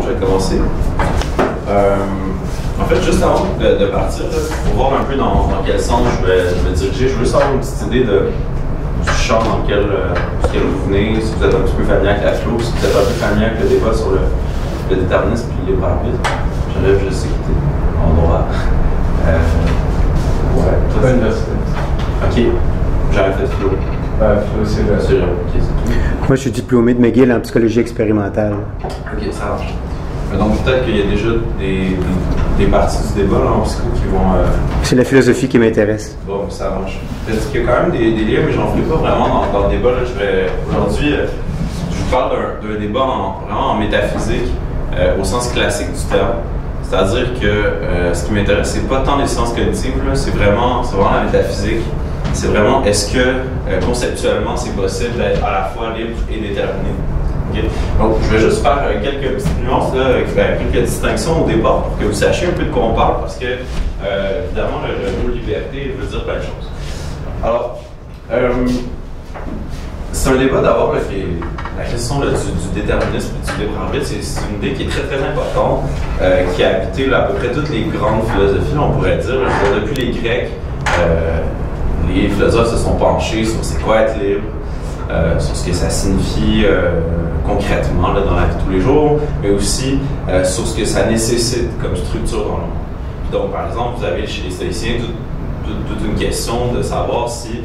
monde, je vais commencer. En fait, juste avant de partir, pour voir un peu dans quel sens je vais me diriger, je veux juste avoir une petite idée du champ dans lequel vous venez, si vous êtes un petit peu familier avec la philo, si vous êtes un peu familier avec le débat sur le déterminisme et le libre arbitre. J'enlève, je sais que tu es en droit. Ouais, toi, c'est l'université. Ok, j'avais fait philo. Philo, c'est le. C'est vrai, ok, c'est tout. Moi, je suis diplômé de McGill en psychologie expérimentale. Ok, ça marche. Donc peut-être qu'il y a déjà des parties du débat là, en psycho qui vont... C'est la philosophie qui m'intéresse. Bon, ça marche. Parce qu'il y a quand même des livres, mais j'en ferai pas vraiment dans le débat. Aujourd'hui, je vous parle d'un débat vraiment en métaphysique, au sens classique du terme. C'est-à-dire que ce qui m'intéresse, c'est pas tant les sciences cognitives, c'est vraiment la métaphysique. C'est vraiment, est-ce que conceptuellement c'est possible d'être à la fois libre et déterminé? Okay. Donc, je vais juste faire quelques petites nuances, quelques distinctions au départ pour que vous sachiez un peu de quoi on parle, parce que, évidemment, le mot liberté veut dire plein de choses. Alors, c'est un débat d'abord qui est la question du déterminisme et du libre arbitre. C'est une idée qui est très très importante, qui a habité à peu près toutes les grandes philosophies, on pourrait dire. Depuis les Grecs, les philosophes se sont penchés sur c'est quoi être libre, sur ce que ça signifie concrètement là, dans la vie de tous les jours, mais aussi sur ce que ça nécessite comme structure dans le monde. Donc, par exemple, vous avez chez les stoïciens toute une question de savoir si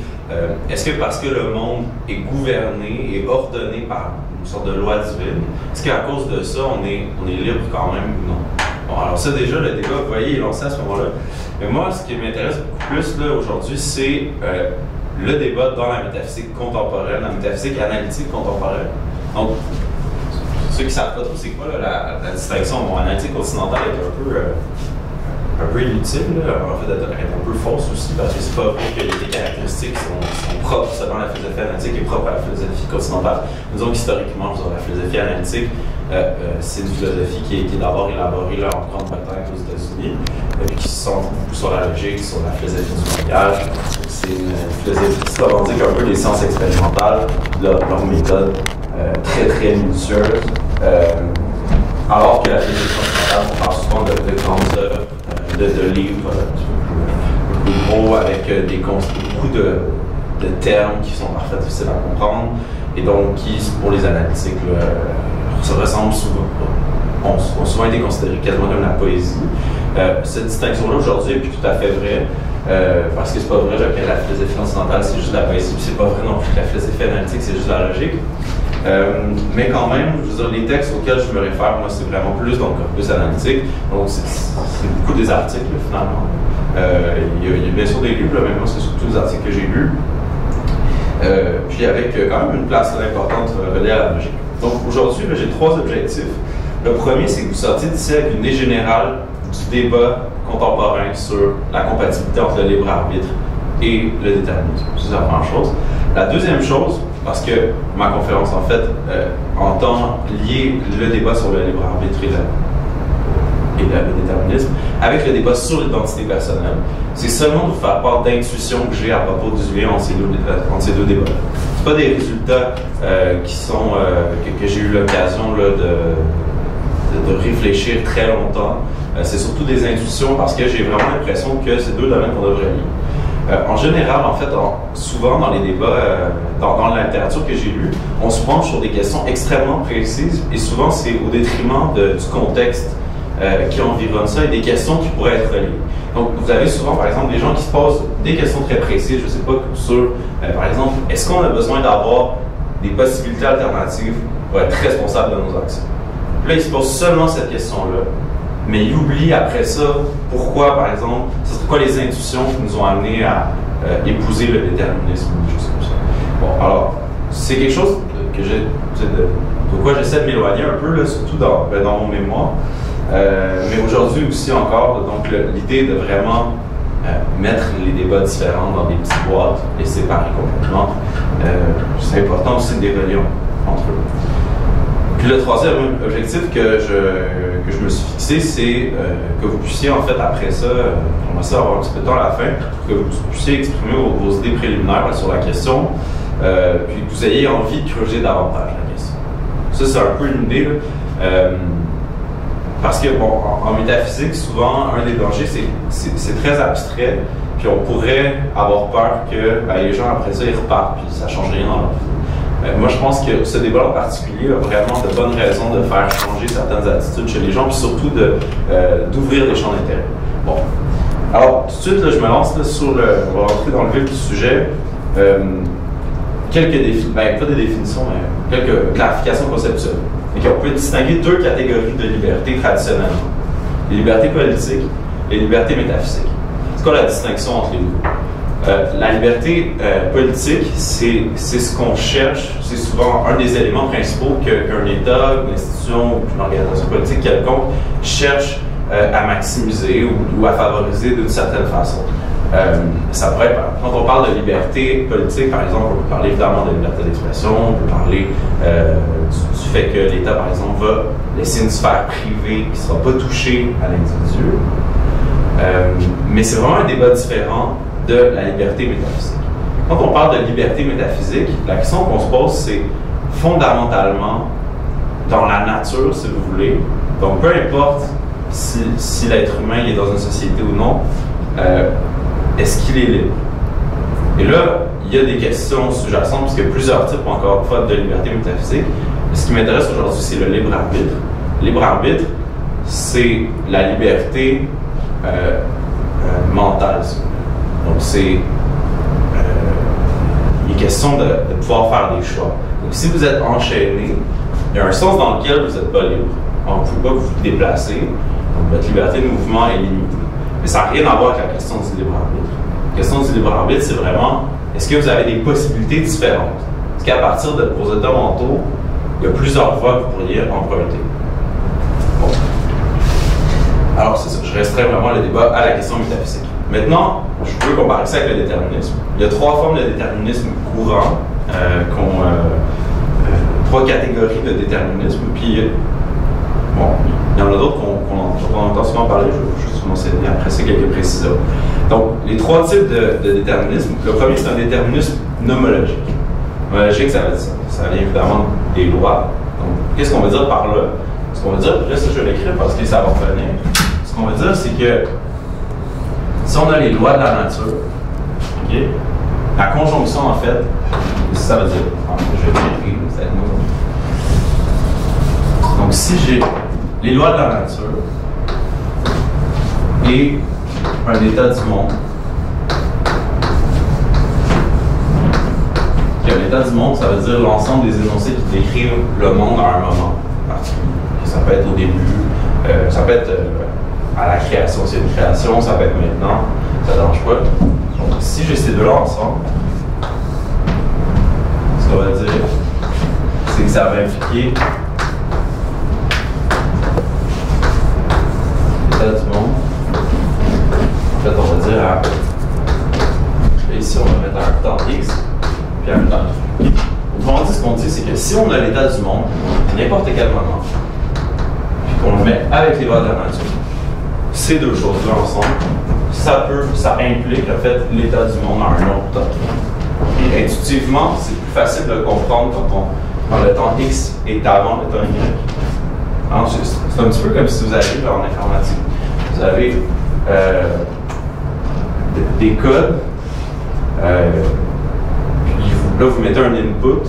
est-ce que parce que le monde est gouverné et ordonné par une sorte de loi divine, est-ce qu'à cause de ça, on est libre quand même ou non? Bon, alors ça déjà, le débat, vous voyez, est lancé à ce moment-là. Mais moi, ce qui m'intéresse beaucoup plus là aujourd'hui, c'est le débat dans la métaphysique contemporaine, la métaphysique analytique contemporaine. Donc, ceux qui ne savent pas trop c'est quoi là, la distinction, bon, analytique occidentale est un peu inutile, là. En fait, elle est un peu fausse aussi, parce que c'est pas vrai que les caractéristiques sont propres selon la philosophie analytique et propres à la philosophie continentale. Disons qu'historiquement, la philosophie analytique, c'est une philosophie qui est d'abord élaborée là, en Grande-Bretagne aux États-Unis, et puis qui se centre beaucoup sur la logique, sur la philosophie du langage. C'est une philosophie qui se revendique un peu des sciences expérimentales, leur méthode très très minutieuse, alors que la philosophie continentale, on parle souvent de grandes œuvres, de livres plus gros, avec beaucoup de termes qui sont parfaitement difficiles à comprendre, et donc qui, pour les analytiques, ça ressemble souvent, ont souvent été considérés quasiment comme la poésie. Cette distinction-là aujourd'hui est plus tout à fait vraie, parce que c'est pas vrai que la philosophie occidentale c'est juste la poésie, puis c'est pas vrai non plus que la philosophie analytique c'est juste la logique. Mais quand même, je veux dire, les textes auxquels je me réfère, moi, c'est vraiment plus dans le corpus analytique. Donc, c'est beaucoup des articles, finalement. Il y a bien sûr des livres, mais moi, c'est surtout des articles que j'ai lus. Puis avec quand même une place importante reliée à la logique. Donc, aujourd'hui, j'ai 3 objectifs. Le premier, c'est que vous sortiez d'ici avec une idée générale du débat contemporain sur la compatibilité entre le libre arbitre et le déterminisme. C'est la première chose. La deuxième chose, parce que ma conférence, en fait, entend lier le débat sur le libre arbitre et le déterminisme avec le débat sur l'identité personnelle. C'est seulement de vous faire part d'intuitions que j'ai à propos du lien entre ces deux débats. Ce pas des résultats qui sont que j'ai eu l'occasion de réfléchir très longtemps. C'est surtout des intuitions parce que j'ai vraiment l'impression que c'est 2 domaines qu'on devrait lier. En général, en fait, souvent dans les débats, dans la littérature que j'ai lue, on se penche sur des questions extrêmement précises et souvent c'est au détriment du contexte qui environne ça et des questions qui pourraient être reliées. Donc, vous avez souvent, par exemple, des gens qui se posent des questions très précises, je ne sais pas, sur, par exemple, est-ce qu'on a besoin d'avoir des possibilités alternatives pour être responsable de nos actions? Puis là, ils se posent seulement cette question-là. Mais il oublie après ça pourquoi, par exemple, ce serait quoi les intuitions qui nous ont amenés à épouser le déterminisme ou des choses comme ça. Bon, alors, c'est quelque chose de quoi j'essaie de m'éloigner un peu, là, surtout dans mon mémoire. Mais aujourd'hui aussi encore, donc l'idée de vraiment mettre les débats différents dans des petites boîtes, les séparer complètement, c'est important aussi de les relier entre eux. Puis le troisième objectif que je me suis fixé, c'est que vous puissiez, en fait, après ça, on va ça avoir un petit peu de temps à la fin, que vous puissiez exprimer vos idées préliminaires là, sur la question, puis que vous ayez envie de creuser davantage la question. Ça, c'est un peu une idée. Là. Parce que, bon, en métaphysique, souvent, un des dangers, c'est très abstrait, puis on pourrait avoir peur que les gens, après ça, ils repartent, puis ça ne change rien dans leur vie. Moi, je pense que ce débat en particulier a vraiment de bonnes raisons de faire changer certaines attitudes chez les gens, puis surtout d'ouvrir des champs d'intérêt. Bon. Alors, tout de suite, là, je me lance là, on va rentrer dans le vif du sujet. Quelques pas des définitions, mais quelques clarifications conceptuelles. Okay, on peut distinguer deux catégories de liberté traditionnellement. Les libertés politiques et les libertés métaphysiques. C'est quoi la distinction entre les deux? La liberté politique, c'est ce qu'on cherche, c'est souvent un des éléments principaux qu'un État, une institution, une organisation politique quelconque cherche à maximiser ou à favoriser d'une certaine façon. Ça pourrait être, quand on parle de liberté politique, par exemple, on peut parler évidemment de liberté d'expression, on peut parler du fait que l'État, par exemple, va laisser une sphère privée qui ne sera pas touchée à l'individu. Mais c'est vraiment un débat différent de la liberté métaphysique. Quand on parle de liberté métaphysique, la question qu'on se pose, c'est fondamentalement, dans la nature, si vous voulez, donc peu importe si l'être humain est dans une société ou non, est-ce qu'il est libre? Et là, il y a des questions sous-jacentes, parce qu'il y a plusieurs types, encore une fois, de liberté métaphysique. Ce qui m'intéresse aujourd'hui, c'est le libre arbitre. Le libre arbitre, c'est la liberté mentale. Donc, il est question de pouvoir faire des choix. Donc, si vous êtes enchaîné, il y a un sens dans lequel vous n'êtes pas libre. Donc, vous ne pouvez pas vous déplacer. Donc, votre liberté de mouvement est limitée. Mais ça n'a rien à voir avec la question du libre arbitre. La question du libre arbitre, c'est vraiment, est-ce que vous avez des possibilités différentes? Est-ce qu'à partir de vos états mentaux, il y a plusieurs voies que vous pourriez emprunter? Bon. Alors, c'est ça. Je resterai vraiment le débat à la question métaphysique. Maintenant, je veux comparer ça avec le déterminisme. Il y a trois formes de déterminisme courant, trois catégories de déterminisme, puis bon, il y en a d'autres qu'on entend souvent parler, je vais juste vous mentionner après ça quelques précisions. Donc, les trois types de déterminisme. Le premier, c'est un déterminisme nomologique. Nomologique, ça veut dire ça vient évidemment des lois. Donc, qu'est-ce qu'on veut dire par là? Ce qu'on veut dire, là, ça je vais l'écrire parce que ça va revenir. Ce qu'on veut dire, c'est que si on a les lois de la nature, okay, la conjonction, en fait, ça veut dire, je vais l'écrire, ça va être nous. Donc, si j'ai les lois de la nature et un état du monde, l'état du monde, ça veut dire l'ensemble des énoncés qui décrivent le monde à un moment particulier. Ça peut être au début, ça peut être à la création, c'est une création, ça peut être maintenant, ça ne dérange pas. Donc, si j'ai ces deux-là ensemble, ce qu'on va dire, c'est que ça va impliquer l'état du monde. En fait, on va dire ici, on va mettre un temps X, puis un temps Y. Autrement dit, ce qu'on dit, c'est que si on a l'état du monde, à n'importe quel moment, puis qu'on le met avec les lois de la nature, ces deux choses-là ensemble, ça implique en fait l'état du monde à un autre temps. Et intuitivement, c'est plus facile de le comprendre quand le temps X est avant le temps Y. Alors, c'est un petit peu comme si vous alliez en informatique. Vous avez des codes, puis là, vous mettez un input,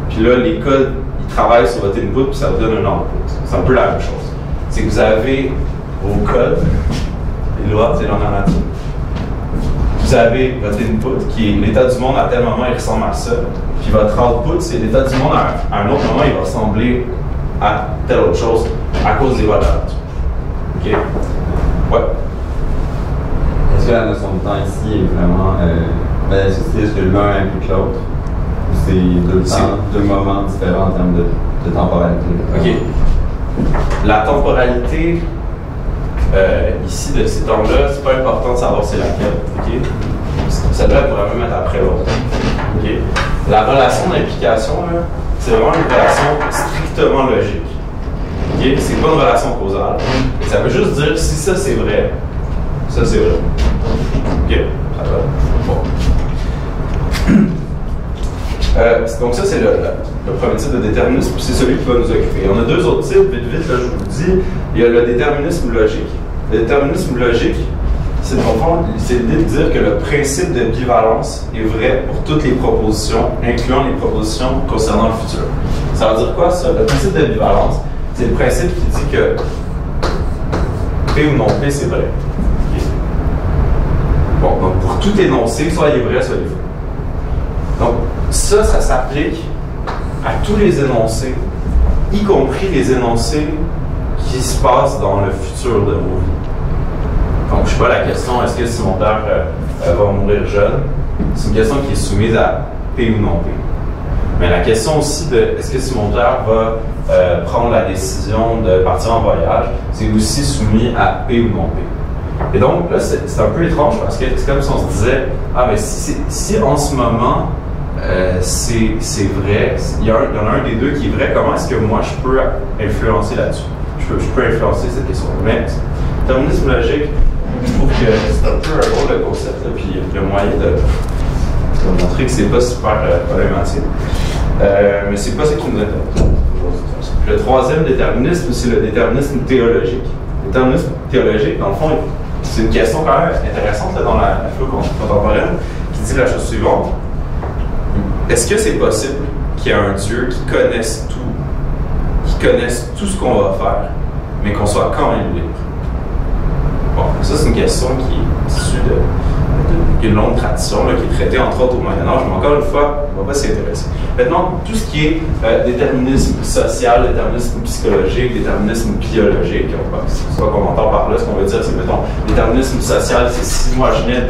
puis là, les codes, ils travaillent sur votre input, puis ça vous donne un output. C'est un peu la même chose. C'est que vous avez vos codes, les lois, c'est dans la nature. Vous avez votre input, qui est l'état du monde à tel moment, il ressemble à ça. Puis votre output, c'est l'état du monde à un autre moment, il va ressembler à telle autre chose à cause des lois de la nature. OK? Ouais. Est-ce que la notion de temps ici est vraiment. Est-ce que c'est juste que l'un implique l'autre? Ou c'est deux moments différents en termes de temporalité? OK. La temporalité, ici, de ces temps-là, c'est pas important de savoir c'est laquelle. OK? Celle-là, elle pourrait même être après l'autre. OK? La relation d'implication, c'est vraiment une relation strictement logique. OK? C'est pas une relation causale. Ça veut juste dire si ça c'est vrai, ça c'est vrai. OK? Ça va? Bon. Donc ça, c'est le premier type de déterminisme, c'est celui qui va nous occuper. On a deux autres types, vite, là, je vous le dis. Il y a le déterminisme logique. Le déterminisme logique, c'est l'idée de dire que le principe de bivalence est vrai pour toutes les propositions, incluant les propositions concernant le futur. Ça veut dire quoi, ça? Le principe de bivalence, c'est le principe qui dit que P ou non P, c'est vrai. Okay. Bon, donc pour tout énoncé, soit il est vrai, soit il est faux. Donc, ça s'applique à tous les énoncés, y compris les énoncés qui se passent dans le futur de vos vies. Donc, je ne sais pas la question, est-ce que si mon père va mourir jeune? C'est une question qui est soumise à P ou non P. Mais la question aussi de est-ce que si mon père va prendre la décision de partir en voyage, c'est aussi soumis à P ou non P. Et donc, là, c'est un peu étrange parce que c'est comme si on se disait, ah, mais si en ce moment, c'est vrai, il y en a un des deux qui est vrai, comment est-ce que moi je peux influencer là-dessus? Je peux influencer cette question. Mais, déterminisme logique, je trouve que c'est un peu un drôle de concept, là, puis il y a moyen de montrer que c'est pas super problématique. Mais c'est pas ça qui nous intéresse. Le troisième déterminisme, c'est le déterminisme théologique. Le déterminisme théologique, dans le fond, c'est une question quand même intéressante là, dans la philo contemporaine, qui dit la chose suivante. Est-ce que c'est possible qu'il y ait un Dieu qui connaisse tout ce qu'on va faire, mais qu'on soit quand même libre? Bon, ça c'est une question qui est issue d'une longue tradition, là, qui est traitée entre autres au Moyen-Âge, mais encore une fois, on va pas s'y intéresser. Maintenant, tout ce qui est déterminisme social, déterminisme psychologique, déterminisme biologique, c'est pas qu'on entend par là, ce qu'on veut dire, c'est, mettons, déterminisme social, c'est si moi je nais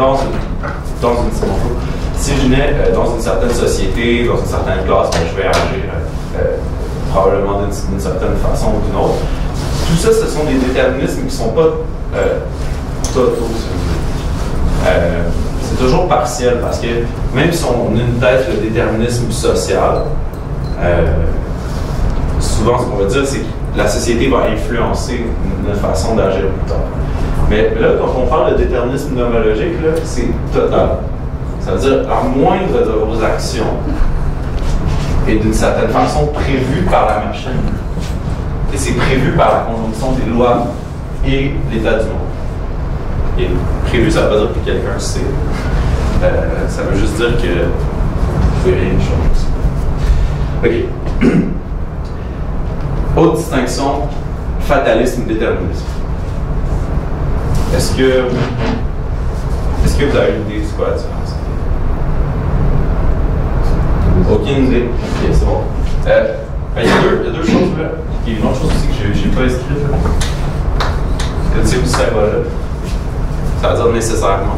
si je nais dans une certaine société, dans une certaine classe, ben, je vais agir probablement d'une certaine façon ou d'une autre. Tout ça, ce sont des déterminismes qui ne sont pas totaux. C'est toujours partiel parce que même si on a une tête le déterminisme social, souvent ce qu'on va dire, c'est que la société va influencer notre façon d'agir plus tard. Mais là, quand on parle de déterminisme nomologique, c'est total. Ça veut dire, à moindre de vos actions est d'une certaine façon prévue par la machine. Et c'est prévu par la conjonction des lois et l'état du monde. Et prévu, ça ne veut pas dire que quelqu'un sait. Ça veut juste dire que vous pouvez rien changer. OK. Autre distinction, fatalisme-déterminisme. Est-ce que vous avez une idée de ce qu'est la différence? Aucune idée. Ok, c'est bon. Il y a deux choses là. Il y a une autre chose aussi que je n'ai pas écrite. Connaissez-vous ce symbole-là? Ça veut dire nécessairement.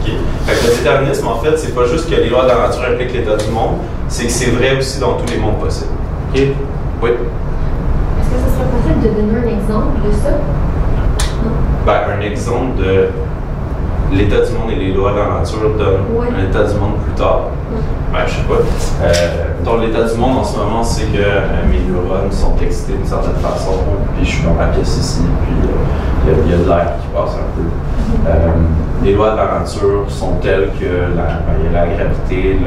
Okay. Fait que le déterminisme, en fait, c'est pas juste que les lois de la nature impliquent l'état du monde, c'est que c'est vrai aussi dans tous les mondes possibles. OK? Oui? Est-ce que ce serait possible de donner un exemple de ça? Non? Ben, un exemple de l'état du monde et les lois de la nature donnent un état du monde plus tard. Ben, je sais pas. Donc, l'état du monde en ce moment, c'est que mes neurones sont excités d'une certaine façon, puis je suis dans la pièce ici, puis il y a de l'air qui passe un peu. Les lois de la nature sont telles que la gravité,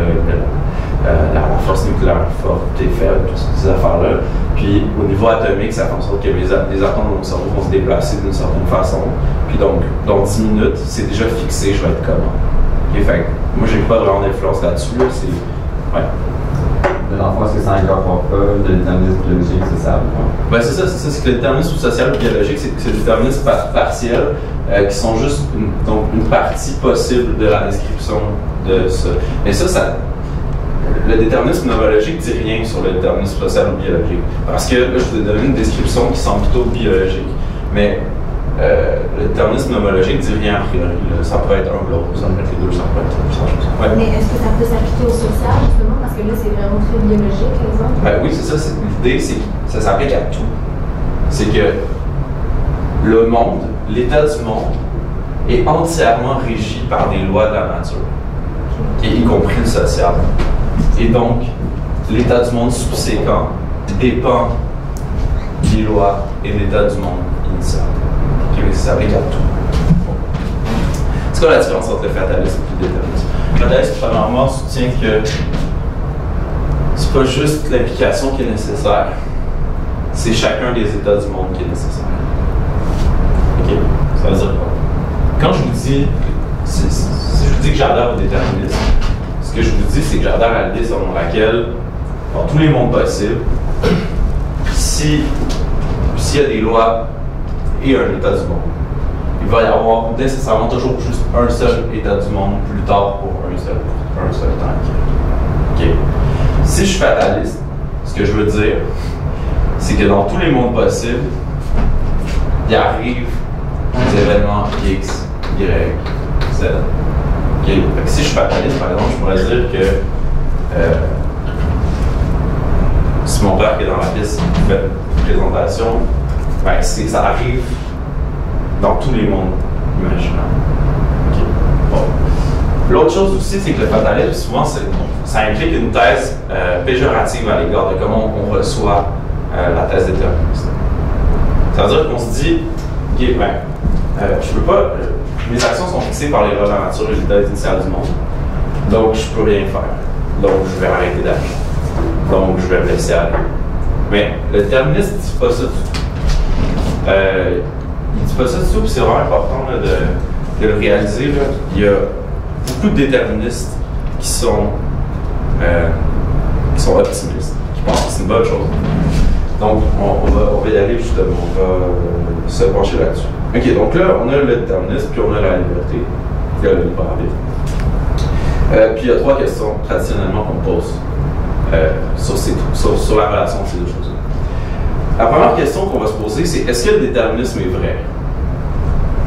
la force nucléaire forte et faible, toutes ces affaires-là. Puis au niveau atomique, ça fait en sorte que les atomes de mon cerveau vont se déplacer d'une certaine façon. Puis donc, dans 10 minutes, c'est déjà fixé, je vais être comment. Okay, fait moi, j'ai pas vraiment d'influence là-dessus. Là, ouais. Dans le fond, est-ce que ça incorpore pas le déterminisme biologique, c'est ça? Ben, c'est ça, c'est que le déterminisme social ou biologique, c'est le déterminisme partiel, qui sont juste une partie possible de la description de ça. Mais ça le déterminisme nomologique ne dit rien sur le déterminisme social ou biologique. Parce que là, je vous ai donné une description qui semble plutôt biologique. Mais le déterminisme nomologique ne dit rien a priori. Là. Ça peut être un ou l'autre, ça peut être les deux, ça peut être plusieurs choses. Ouais. Mais est-ce que ça peut s'appliquer au social, justement? Parce que là, c'est vraiment très biologique, par exemple. Ben oui, c'est ça. L'idée, c'est que ça s'applique à tout. C'est que le monde, l'état du monde, est entièrement régi par des lois de la nature, y compris le social. Et donc, l'état du monde subséquent dépend des lois et de l'état du monde initial. Ça s'applique à tout. C'est quoi la différence entre le fatalisme et le déterminisme? Le fatalisme, premièrement, soutient que c'est pas juste l'implication qui est nécessaire, c'est chacun des états du monde qui est nécessaire. OK? Ça veut dire quoi? Quand je vous dis, si je vous dis que j'adhère au déterminisme, ce que je vous dis, c'est que j'adhère à l'idée selon laquelle, dans tous les mondes possibles, s'il y a des lois et un état du monde, il va y avoir nécessairement toujours juste un seul état du monde plus tard pour un seul temps. OK? Si je suis fataliste, ce que je veux dire, c'est que dans tous les mondes possibles, il arrive des événements X, Y, Z. OK? Fait que si je suis fataliste, par exemple, je pourrais dire que si mon père qui est dans la pièce fait une présentation, ben, ça arrive dans tous les mondes imaginables. Okay. Bon. L'autre chose aussi, c'est que le fatalisme, souvent, ça implique une thèse péjorative à l'égard de comment on reçoit la thèse déterministe. Ça veut dire qu'on se dit, OK, ben, je peux pas, mes actions sont fixées par les lois de la nature et les thèses initiales du monde, donc je peux rien faire. Donc je vais arrêter d'agir. Donc je vais me laisser aller. Mais le déterministe ne dit pas ça du tout. Il dit pas ça du tout, puis c'est vraiment important là, de le réaliser. Là. Il y a beaucoup de déterministes qui sont optimistes, qui pensent que c'est une bonne chose. Donc, on va y aller justement, on va se pencher là-dessus. OK, donc là, on a le déterminisme, puis on a la liberté, puis le libre arbitre. Puis il y a trois questions traditionnellement qu'on pose sur la relation de ces deux choses. La première question qu'on va se poser, c'est est-ce que le déterminisme est vrai?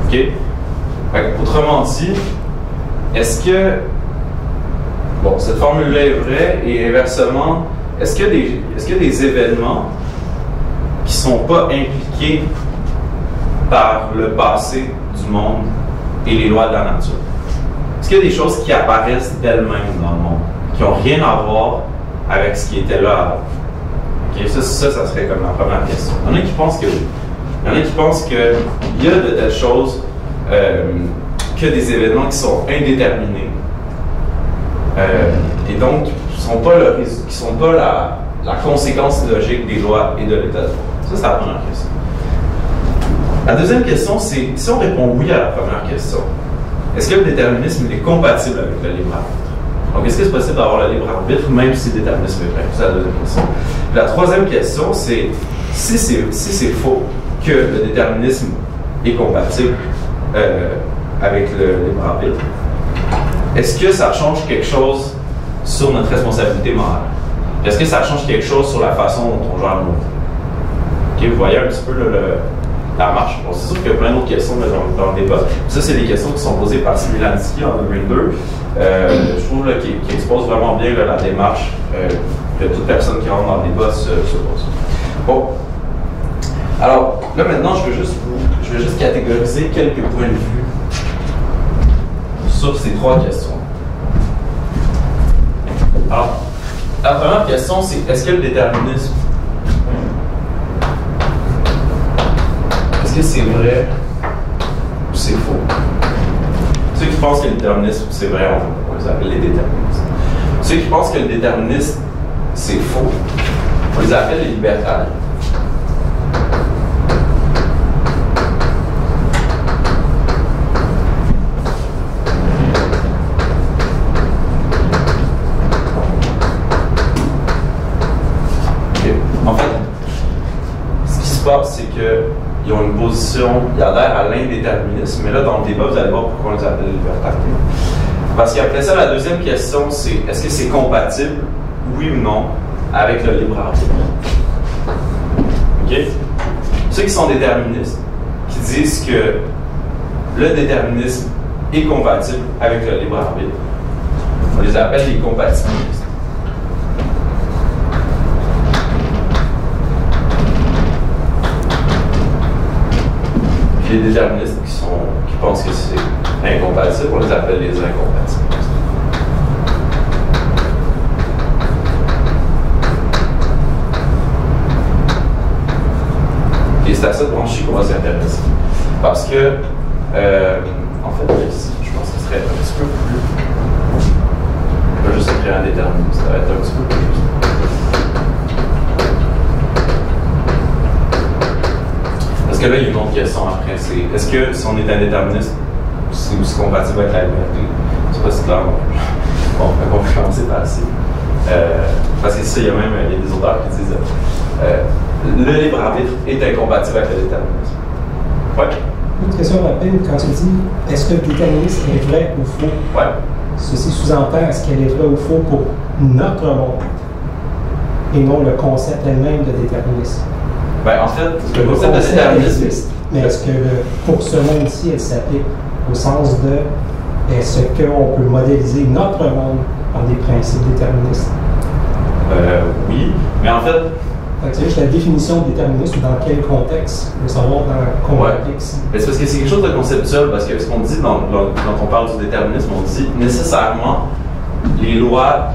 OK? Autrement dit, est-ce que cette formule-là est vraie et inversement, est-ce qu'il y a des événements qui ne sont pas impliqués par le passé du monde et les lois de la nature? Est-ce qu'il y a des choses qui apparaissent d'elles-mêmes dans le monde, qui n'ont rien à voir avec ce qui était là avant? Okay, ça serait comme la première question. Il y en a qui pensent que oui. Il y en a qui pensent qu'il y a de telles choses que des événements qui sont indéterminés et donc qui ne sont pas la conséquence logique des lois et de l'état de droit. Ça, c'est la première question. La deuxième question, c'est si on répond oui à la première question, est-ce que le déterminisme est compatible avec le libre arbitre? Donc, est-ce que c'est possible d'avoir le libre arbitre même si le déterminisme est vrai? C'est la deuxième question. La troisième question, c'est si c'est faux que le déterminisme est compatible avec le libre arbitre, est-ce que ça change quelque chose sur notre responsabilité morale? Est-ce que ça change quelque chose sur la façon dont on gère nos vies? Okay, vous voyez un petit peu la marche. Bon, c'est sûr qu'il y a plein d'autres questions dans le débat. Ça, c'est des questions qui sont posées par Similansky en 2002. Je trouve qu'il expose vraiment bien la démarche que toute personne qui rentre dans le débat se pose. Bon. Alors, là maintenant, je vais juste catégoriser quelques points de vue sur ces trois questions. Alors, la première question, c'est est-ce que le déterminisme, est-ce que c'est vrai ou c'est faux? Ceux qui pensent que le déterminisme, c'est vrai, on les appelle les déterministes. Ceux qui pensent que le déterminisme, c'est faux, on les appelle les libertariens. En fait, ce qui se passe, c'est qu'ils ont une position, ils adhèrent à l'indéterminisme, mais là, dans le débat, vous allez voir pourquoi on les appelle les libertariens. Parce qu'après ça, la deuxième question, c'est est-ce que c'est compatible, oui ou non, avec le libre arbitre? OK? Ceux qui sont déterministes, qui disent que le déterminisme est compatible avec le libre arbitre, on les appelle les compatibilistes. Les déterministes qui pensent que c'est incompatible, on les appelle les incompatibilistes. Et c'est à cette branche qu'on va s'intéresser. Parce que, en fait, ici, je pense que ce serait un petit peu plus. Pas juste écrire un déterministe, ça va être un petit peu plus. Parce que là, il y a une autre question après, c'est est-ce que si on est indéterministe, c'est aussi compatible avec la liberté? Je sais pas si c'est clair. Bon, on va commencer par ici. Parce que ça, il y a des auteurs qui disent le libre arbitre est incompatible avec le déterminisme. Ouais. Une question rapide, quand tu dis est-ce que le déterminisme est vrai ou faux? Ouais. Ceci sous-entend est-ce qu'elle est vraie ou faux pour notre monde et non le concept elle-même de déterminisme. Ben, en fait, le concept de déterminisme existe. Mais est-ce que pour ce monde-ci, elle s'applique au sens de est-ce qu'on peut modéliser notre monde par des principes déterministes? Oui, mais en fait. C'est juste la définition de déterminisme, dans quel contexte, je veux savoir dans quoi on applique ça. Mais c'est parce que c'est quelque chose de conceptuel, parce que ce qu'on dit quand on parle du déterminisme, on dit nécessairement les lois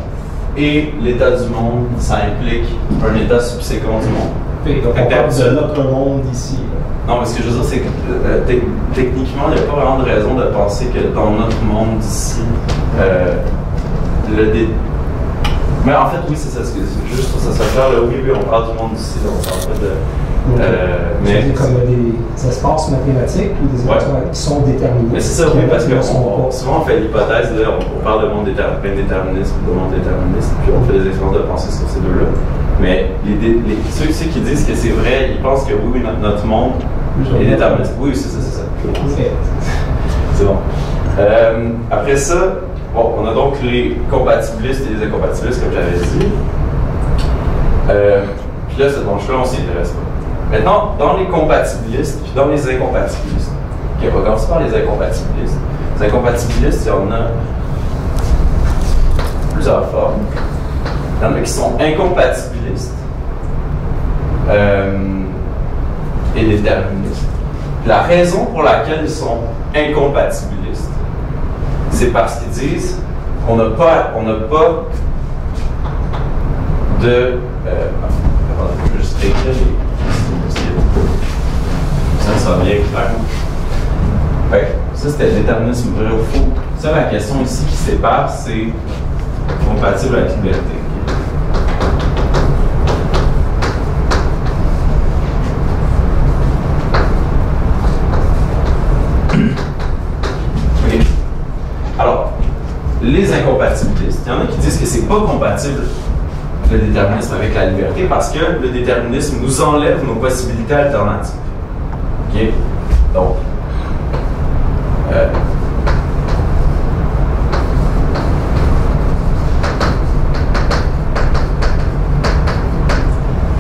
et l'état du monde, ça implique un état subséquent du monde. Et donc on parle de notre monde ici. Là. Non, mais ce que je veux dire, c'est que techniquement, il n'y a pas vraiment de raison de penser que dans notre monde d'ici, mais en fait, oui, c'est ça. Juste pour ça se faire, là, oui, on parle du monde d'ici, on parle pas de. Mais comme des espaces mathématiques ou des espaces qui sont déterminés. Mais c'est ça, oui, parce que souvent on fait l'hypothèse, on parle de monde déterministe ou de monde déterministe, puis on fait des expériences de pensée sur ces deux-là. Mais ceux qui disent que c'est vrai, ils pensent que oui, notre monde est déterministe. Oui, c'est ça. C'est bon. Après ça, bon, on a donc les compatibilistes et les incompatibilistes, comme j'avais dit. Puis là, cette branche-là, on s'y intéresse pas. Maintenant, dans les compatibilistes, puis dans les incompatibilistes, on va commencer par les incompatibilistes. Les incompatibilistes, il y en a plusieurs formes. Il y en a qui sont incompatibilistes et déterministes. La raison pour laquelle ils sont incompatibilistes, c'est parce qu'ils disent qu'on n'a pas de. Je vais juste écrire ça va bien clair. Fait, ça, c'était le déterminisme vrai ou faux. Ça, la question ici qui sépare, c'est compatible avec liberté. Okay. Alors, les incompatibilistes, il y en a qui disent que c'est pas compatible le déterminisme avec la liberté parce que le déterminisme nous enlève nos possibilités alternatives. OK? Donc,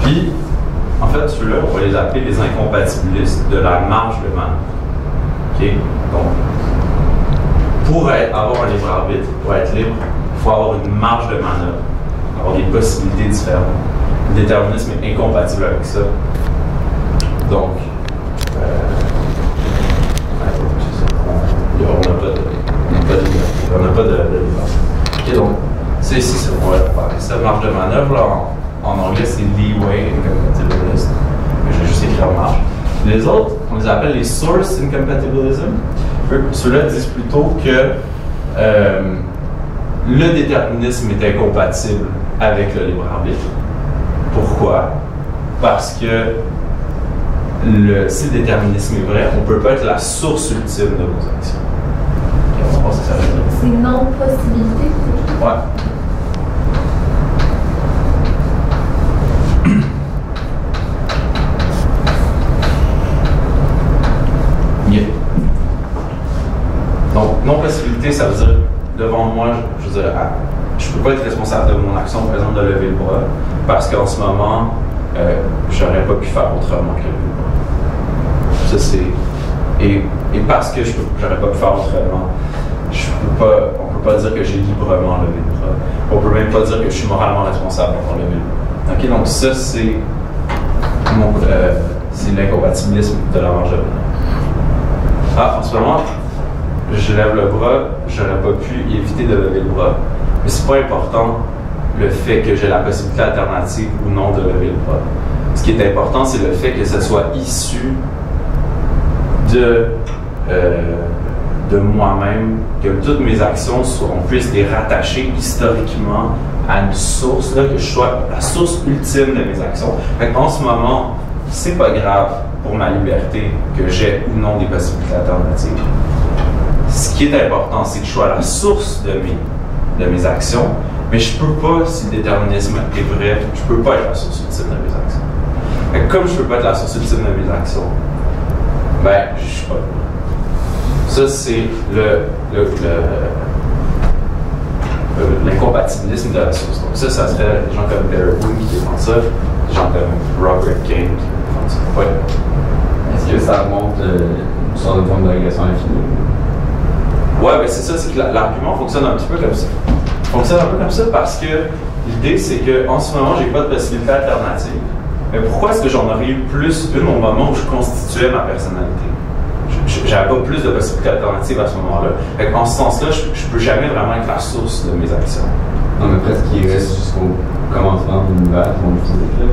puis, en fait, ceux-là, on va les appeler les incompatibilistes de la marge de manœuvre. OK? Donc, pour avoir un libre arbitre, pour être libre, il faut avoir une marge de manœuvre, avoir des possibilités différentes. Le déterminisme est incompatible avec ça. Donc, on n'a pas de liberté. OK, donc, ça ici, on va faire ça, marge de manœuvre. Là, en anglais, c'est leeway incompatibilist. Mais je vais juste écrire en marge. Les autres, on les appelle les source incompatibilism. Ceux-là disent plutôt que le déterminisme est incompatible avec le libre arbitre. Pourquoi? Parce que si le déterminisme est vrai, on ne peut pas être la source ultime de nos actions. Okay, on va voir ce que ça veut dire. C'est non-possibilité? Ouais. Yeah. Donc, non-possibilité, ça veut dire, devant moi, je veux dire, je ne peux pas être responsable de mon action, par exemple, de lever le bras, parce qu'en ce moment, j'aurais pas pu faire autrement que lever le bras. Ça, c'est. Et parce que j'aurais pas pu faire autrement, on peut pas dire que j'ai librement levé le bras. On peut même pas dire que je suis moralement responsable pour lever le bras. OK, donc ça, c'est l'incompatibilisme de la marge de manœuvre. En ce moment, je lève le bras, j'aurais pas pu éviter de lever le bras, mais c'est pas important le fait que j'ai la possibilité alternative ou non de lever le bras. Ce qui est important, c'est le fait que ça soit issu de moi-même, que toutes mes actions on puisse les rattacher historiquement à une source, là, que je sois la source ultime de mes actions. En ce moment, c'est pas grave pour ma liberté que j'ai ou non des possibilités alternatives. Ce qui est important, c'est que je sois la source de mes actions, mais je peux pas, si le déterminisme est vrai, je peux pas être la source ultime de mes actions. Comme je peux pas être la source ultime de mes actions, ben, je suis pas. Ça, c'est l'incompatibilisme de la source. Donc ça serait des gens comme Barry Boone qui défendent ça, des gens comme Robert King qui défendent ça. Ouais. Est-ce que ça remonte une sorte de forme de régression infinie? Ouais, ben c'est ça, c'est que l'argument fonctionne un petit peu comme ça. Fonctionne un peu comme ça parce que l'idée, c'est qu'en ce moment, j'ai pas de possibilité alternative. Mais pourquoi est-ce que j'en aurais eu plus une au moment où je constituais ma personnalité? J'avais pas plus de possibilités alternatives à ce moment-là. En ce sens-là, je peux jamais vraiment être la source de mes actions. Non, mais presque qu'il reste jusqu'au commencement de l'univers, du monde physique, là.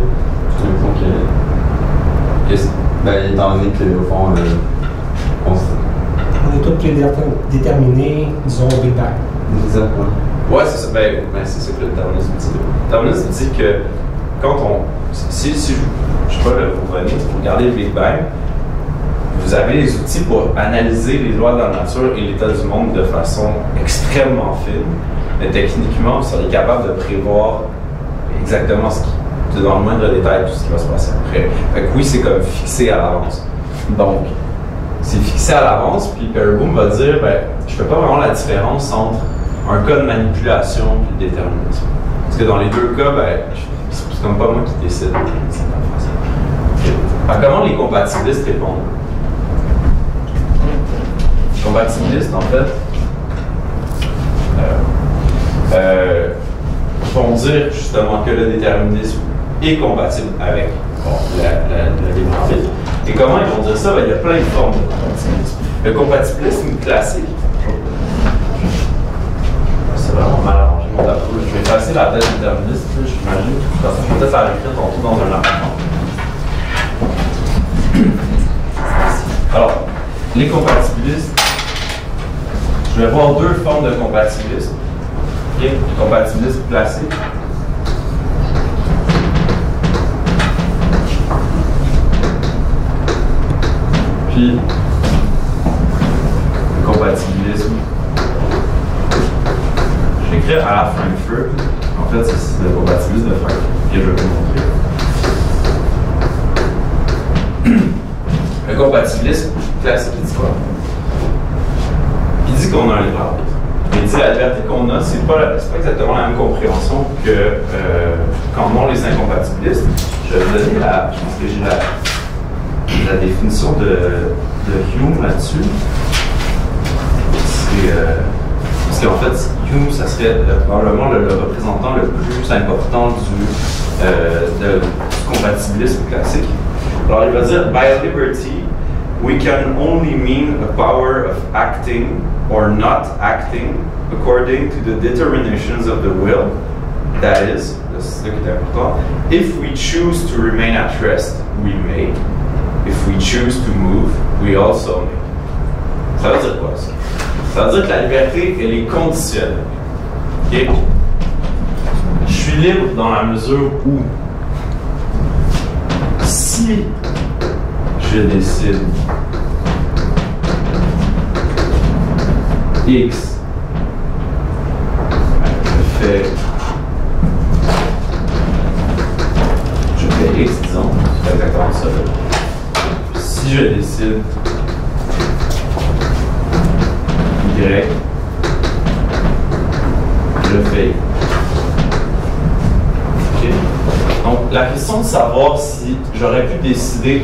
J'ai l'impression que ben, étant donné qu'au fond, on est tous prédéterminés, disons, au Big Bang. Exactement. Ouais, c'est ça. Ben, c'est ça que le déterminisme dit. Le déterminisme dit que quand on. Si je sais pas, vous regardez le Big Bang, vous avez les outils pour analyser les lois de la nature et l'état du monde de façon extrêmement fine, mais techniquement, vous seriez capable de prévoir exactement dans le moindre détail tout ce qui va se passer après. Fait que oui, c'est comme fixé à l'avance. Donc, c'est fixé à l'avance, puis Barry Boone va dire, ben, je fais pas vraiment la différence entre un cas de manipulation et le déterminisme. Parce que dans les deux cas, ben, c'est comme pas moi qui décide. Alors, comment les compatibilistes répondent? Les compatibilistes, en fait, vont dire justement que le déterminisme est compatible avec le libre arbitre. Et comment ils vont dire ça? Ben, il y a plein de formes de compatibilisme. Le compatibilisme classique, c'est vraiment mal arrangé mon tableau. Je vais effacer la thèse déterministe, j'imagine. Parce que je vais peut-être la réécrire tantôt dans un amendement. Alors, les compatibilistes, je vais voir deux formes de compatibilisme. Okay? Le compatibilisme classique. Puis, le compatibilisme. Je vais écrire à la Frankfurt. En fait, c'est le compatibilisme de Frankfurt que je vais vous montrer. Le compatibilisme classique, il dit quoi? Il dit qu'on a un libre arbitre. Il dit la liberté qu'on a, c'est pas exactement la même compréhension que qu'en ont les incompatibilistes. Je vais vous donner je pense que j'ai la définition de Hume là-dessus. Parce qu'en fait, Hume, ça serait probablement le représentant le plus important du compatibilisme classique. Alors, il va dire, by liberty, we can only mean a power of acting or not acting according to the determinations of the will. That is, c'est ça qui est important. If we choose to remain at rest, we may. If we choose to move, we also may. Ça veut dire quoi, ça? Ça veut dire que la liberté, elle est conditionnelle. Okay? Je suis libre dans la mesure où, si je décide X, je fais X, disons, c'est exactement ça. Si je décide Y, je fais Y. Okay. Donc, la question de savoir si j'aurais pu décider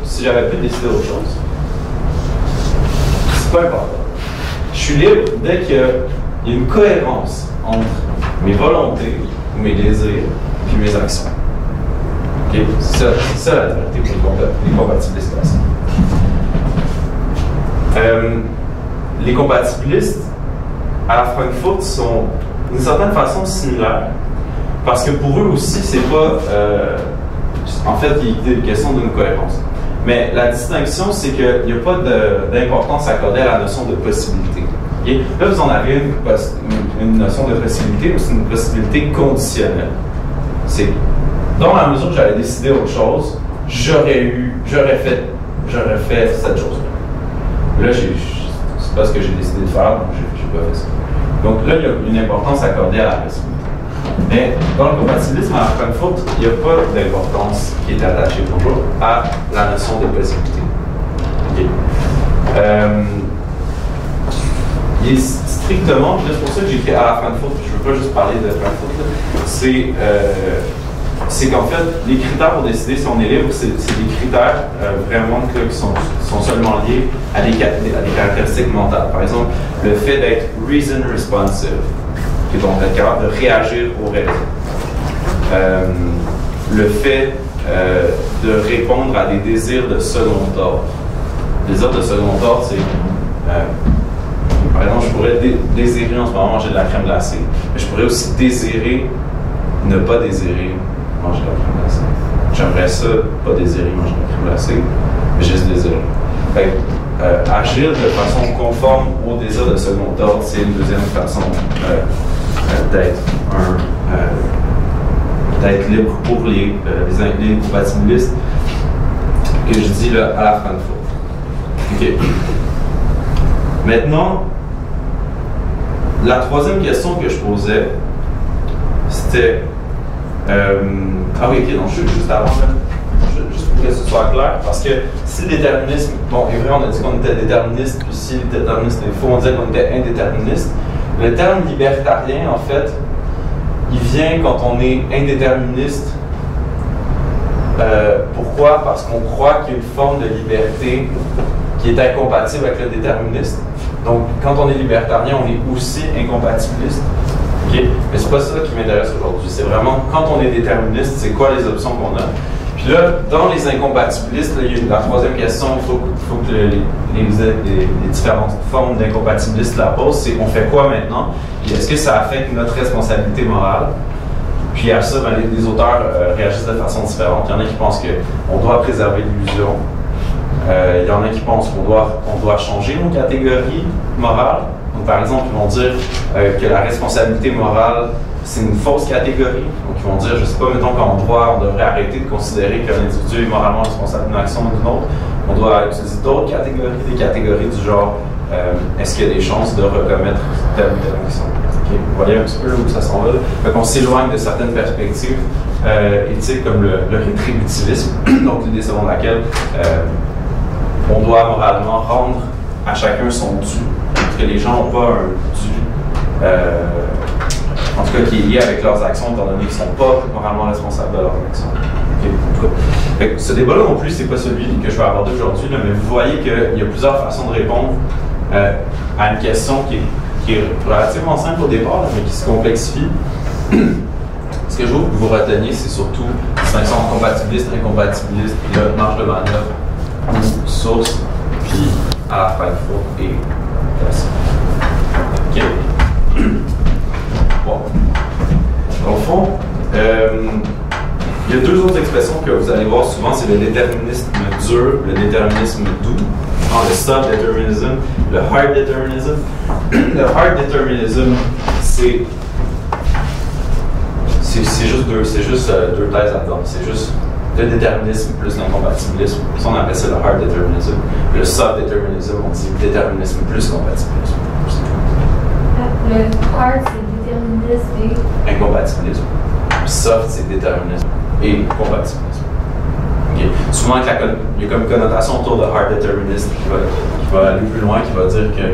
si j'avais pu décider autre chose, c'est pas important. Je suis libre dès qu'il y a une cohérence entre mes volontés ou mes désirs et mes actions. Okay? C'est ça la liberté pour les compatibilistes classiques. Les compatibilistes, à la Frankfurt, sont d'une certaine façon similaires, parce que pour eux aussi, c'est pas. En fait, il est question d'une cohérence. Mais la distinction, c'est qu'il n'y a pas d'importance accordée à la notion de possibilité. Okay? Là, vous en avez une notion de possibilité, mais c'est une possibilité conditionnelle. C'est dans la mesure où j'avais décidé autre chose, j'aurais fait cette chose-là. Là, c'est pas ce que j'ai décidé de faire, donc j'ai pas fait ça. Donc là, il y a une importance accordée à la possibilité. Mais dans le compatibilisme à Frankfurt, il n'y a pas d'importance qui est attachée toujours à la notion de possibilité. Okay. Il est strictement, c'est pour ça que j'ai écrit à Frankfurt, je ne veux pas juste parler de Frankfurt, c'est qu'en fait, les critères pour décider si on est libre, c'est des critères vraiment qui sont seulement liés à des caractéristiques mentales. Par exemple, le fait d'être reason responsive, qui est donc être capable de réagir aux raisons. Le fait de répondre à des désirs de second ordre. Les désirs de second ordre, c'est par exemple, je pourrais désirer en ce moment manger de la crème glacée, mais je pourrais aussi désirer ne pas désirer manger de la crème glacée. J'aimerais ça, pas désirer manger de la crème glacée, mais juste désirer. Agir de façon conforme aux désirs de second ordre, c'est une deuxième façon d'être libre pour les compatibilistes que je dis là à la Frankfurt. OK. Maintenant, la troisième question que je posais, c'était ah oui, ok, donc juste avant, juste pour que ce soit clair, parce que si le déterminisme, bon, est vrai, on a dit qu'on était déterministe, puis si le déterminisme est faux, on disait qu'on était indéterministe. Le terme libertarien, en fait, il vient quand on est indéterministe. Pourquoi? Parce qu'on croit qu'il y a une forme de liberté qui est incompatible avec le déterminisme. Donc, quand on est libertarien, on est aussi incompatibiliste. Okay? Mais c'est pas ça qui m'intéresse aujourd'hui. C'est vraiment, quand on est déterministe, c'est quoi les options qu'on a. Puis là, dans les incompatibilistes, là, il y a la troisième question, il faut que les différentes formes d'incompatibilistes la posent, c'est on fait quoi maintenant? Et est-ce que ça affecte notre responsabilité morale? Puis à ça, ben, les auteurs réagissent de façon différente. Il y en a qui pensent qu'on doit préserver l'illusion. Il y en a qui pensent qu'on doit changer nos catégories morales. Donc, par exemple, ils vont dire que la responsabilité morale, c'est une fausse catégorie. Donc, ils vont dire, je ne sais pas, mettons qu'en droit, on devrait arrêter de considérer qu'un individu est moralement responsable d'une action ou d'une autre. On doit utiliser d'autres catégories, des catégories du genre, est-ce qu'il y a des chances de recommettre telle ou telle action? Okay. Vous voyez un petit peu où ça s'en va. Donc, on s'éloigne de certaines perspectives éthiques comme le rétributivisme, donc l'idée selon laquelle on doit moralement rendre à chacun son dû. Parce que les gens n'ont pas un dû, en tout cas qui est lié avec leurs actions, étant donné qu'ils ne sont pas moralement responsables de leurs actions. Okay. Ce débat-là non plus, c'est pas celui que je vais aborder aujourd'hui, mais vous voyez qu'il y a plusieurs façons de répondre à une question qui est relativement simple au départ, mais qui se complexifie. Ce que je veux que vous reteniez, c'est surtout distinction compatibiliste, incompatibiliste, puis là, marge de manœuvre, ou source, puis à la Frankfurt et classique. OK. Bon. Dans le fond, il y a deux autres expressions que vous allez voir souvent, c'est le déterminisme dur, le déterminisme doux. Le soft determinism, le hard determinism. Le hard determinism, c'est juste deux thèses là-dedans. C'est juste le déterminisme plus l'incompatibilisme. Ça, on appelle ça le hard determinism. Le soft determinism, on dit déterminisme plus compatibilisme. Le hard, c'est déterminisme et incompatibilisme. Soft, c'est déterminisme et compatibilisme. Okay. Souvent, il y a comme une connotation autour de hard determinist qui va aller plus loin, qui va dire que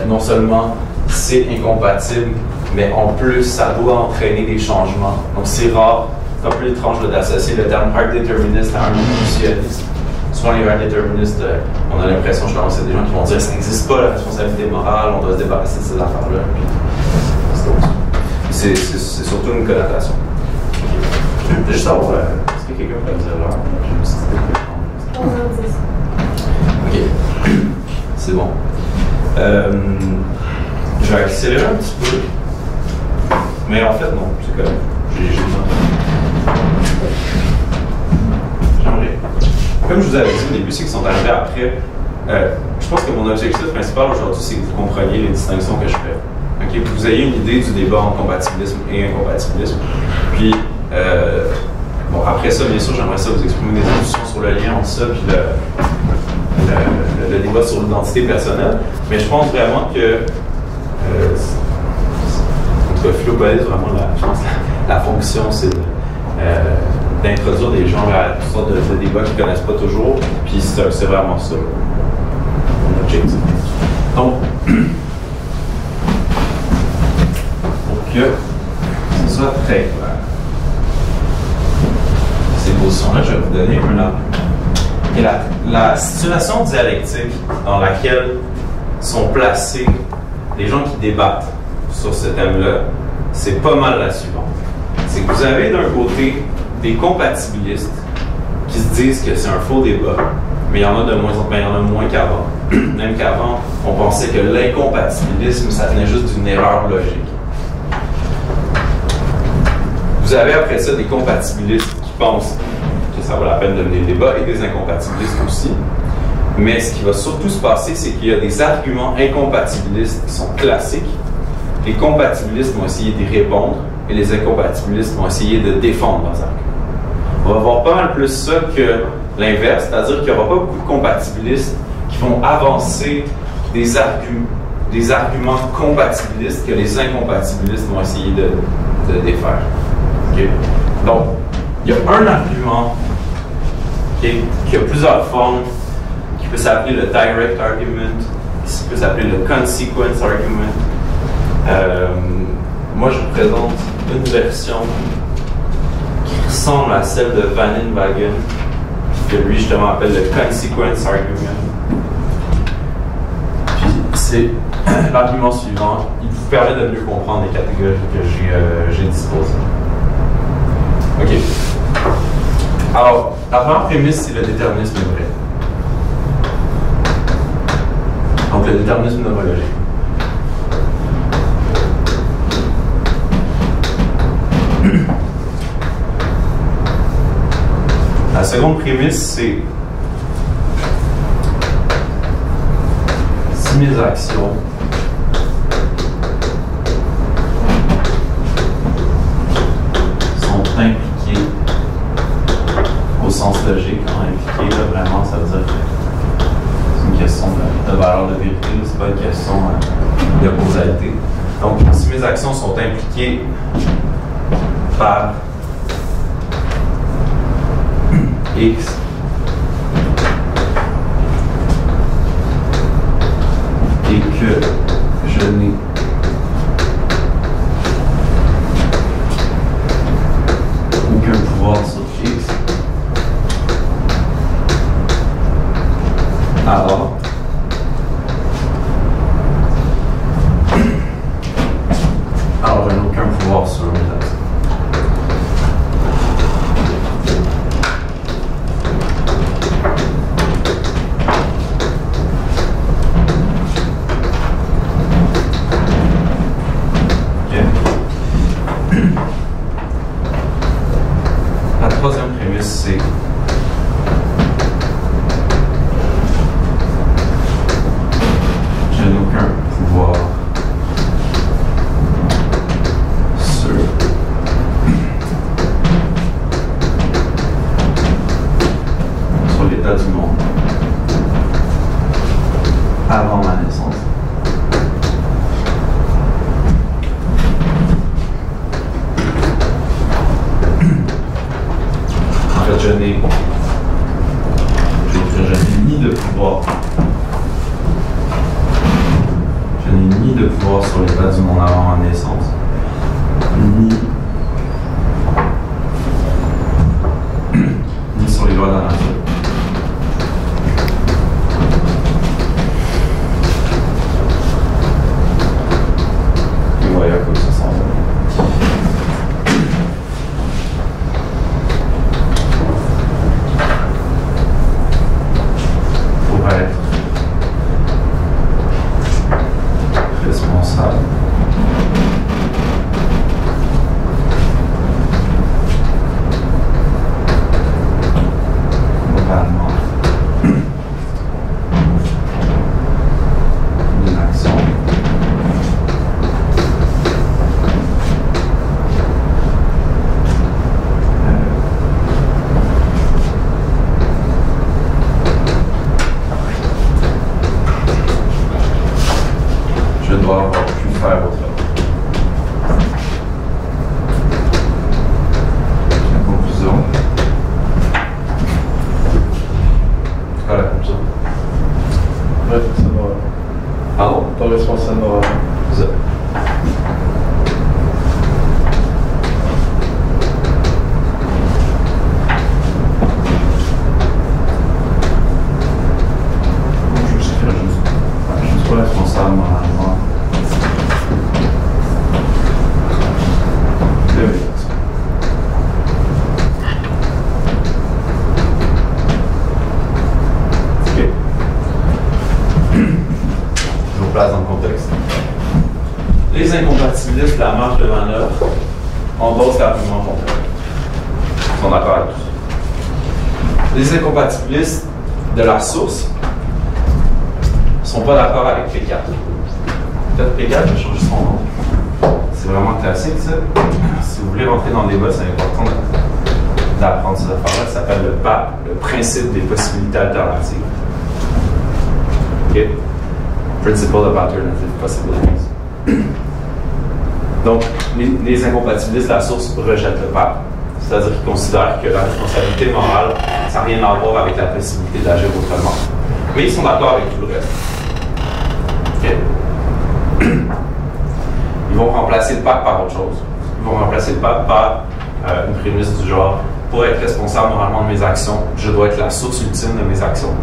non seulement c'est incompatible, mais en plus, ça doit entraîner des changements. Donc, c'est rare, c'est un peu étrange d'associer le terme hard determinist à un illusionniste. Souvent, les hard determinists, on a l'impression, je pense, c'est des gens qui vont dire que ça n'existe pas la responsabilité morale, on doit se débarrasser de ces affaires-là. C'est surtout une connotation. Okay. Juste savoir, est-ce que quelqu'un peut me dire là? Ok, c'est bon. Je vais accélérer un petit peu. Mais en fait, non, c'est correct. J'ai le temps. J'aimerais. comme je vous avais dit au début, c'est qu'ils sont arrivés après. Je pense que mon objectif principal aujourd'hui, c'est que vous compreniez les distinctions que je fais. Okay? Que vous ayez une idée du débat entre compatibilisme et incompatibilisme. Puis, bon, après ça, bien sûr, j'aimerais ça vous exprimer des discussions sur le lien entre ça et le débat sur l'identité personnelle. Mais je pense vraiment que, en tout cas, Philopolis, vraiment, je pense la fonction, c'est d'introduire des gens à toutes sortes de débats qu'ils ne connaissent pas toujours. Puis, c'est vraiment ça, mon objectif. Donc, pour que ce soit très clair, ces positions-là, je vais vous donner un argument. Et la situation dialectique dans laquelle sont placés les gens qui débattent sur ce thème-là, c'est pas mal la suivante. C'est que vous avez d'un côté des compatibilistes qui se disent que c'est un faux débat, mais il y en a de moins en moins, il y en a moins qu'avant. Même qu'avant, on pensait que l'incompatibilisme, ça venait juste d'une erreur logique. Vous avez après ça des compatibilistes qui pensent que ça vaut la peine de mener le débat et des incompatibilistes aussi. Mais ce qui va surtout se passer, c'est qu'il y a des arguments incompatibilistes qui sont classiques. Les compatibilistes vont essayer d'y répondre et les incompatibilistes vont essayer de défendre leurs arguments. On va voir pas mal plus ça que l'inverse, c'est-à-dire qu'il n'y aura pas beaucoup de compatibilistes qui vont avancer des arguments compatibilistes que les incompatibilistes vont essayer de défaire. Okay? Donc, il y a un argument qui a plusieurs formes, qui peut s'appeler le direct argument, qui peut s'appeler le consequence argument. Moi, je vous présente une version qui ressemble à celle de Van Inwagen, que lui, justement, appelle le consequence argument. Puis, c'est l'argument suivant. Il vous permet de mieux comprendre les catégories que j'ai disposées. OK. Alors, la première prémisse, c'est le déterminisme vrai. Donc, le déterminisme nomologique. La seconde prémisse, c'est si mes actions sont impliquées au sens logique, impliquées, là, vraiment, ça veut dire que c'est une question de valeur de vérité, c'est pas une question de causalité. Donc, si mes actions sont impliquées par X et que je n'ai aucun pouvoir sur X, alors je n'ai aucun pouvoir sur mes actions. La troisième prémisse, c'est je n'ai aucun pouvoir sur l'état du monde avant ma naissance. Je n'ai ni de pouvoir. Je n'ai ni de pouvoir sur l'état du monde avant ma naissance, ni sur les lois de la nature. Et voilà à quoi ça s'en va. Responsable responsable moral. Pardon? Pas responsable moral. C'est ça. Je sais faire je suis pas responsable moralement. Dans le contexte. Les incompatibilistes de la marge de manœuvre, on bosse rapidement contre eux. Ils sont d'accord avec tout ça. Les incompatibilistes de la source ne sont pas d'accord avec P4. Peut-être P4, je vais changer son nom. C'est vraiment classique, ça. Si vous voulez rentrer dans le débat, c'est important d'apprendre cette affaire-là. Ça s'appelle le PAP, le principe des possibilités alternatives. OK? Principle of Alternative Possibilities. Donc, les incompatibilistes de la source rejettent le PAP. C'est-à-dire qu'ils considèrent que la responsabilité morale, ça n'a rien à voir avec la possibilité d'agir autrement. Mais ils sont d'accord avec tout le reste. OK. Ils vont remplacer le PAP par autre chose. Ils vont remplacer le PAP par une prémisse du genre, pour être responsable moralement de mes actions, je dois être la source ultime de mes actions.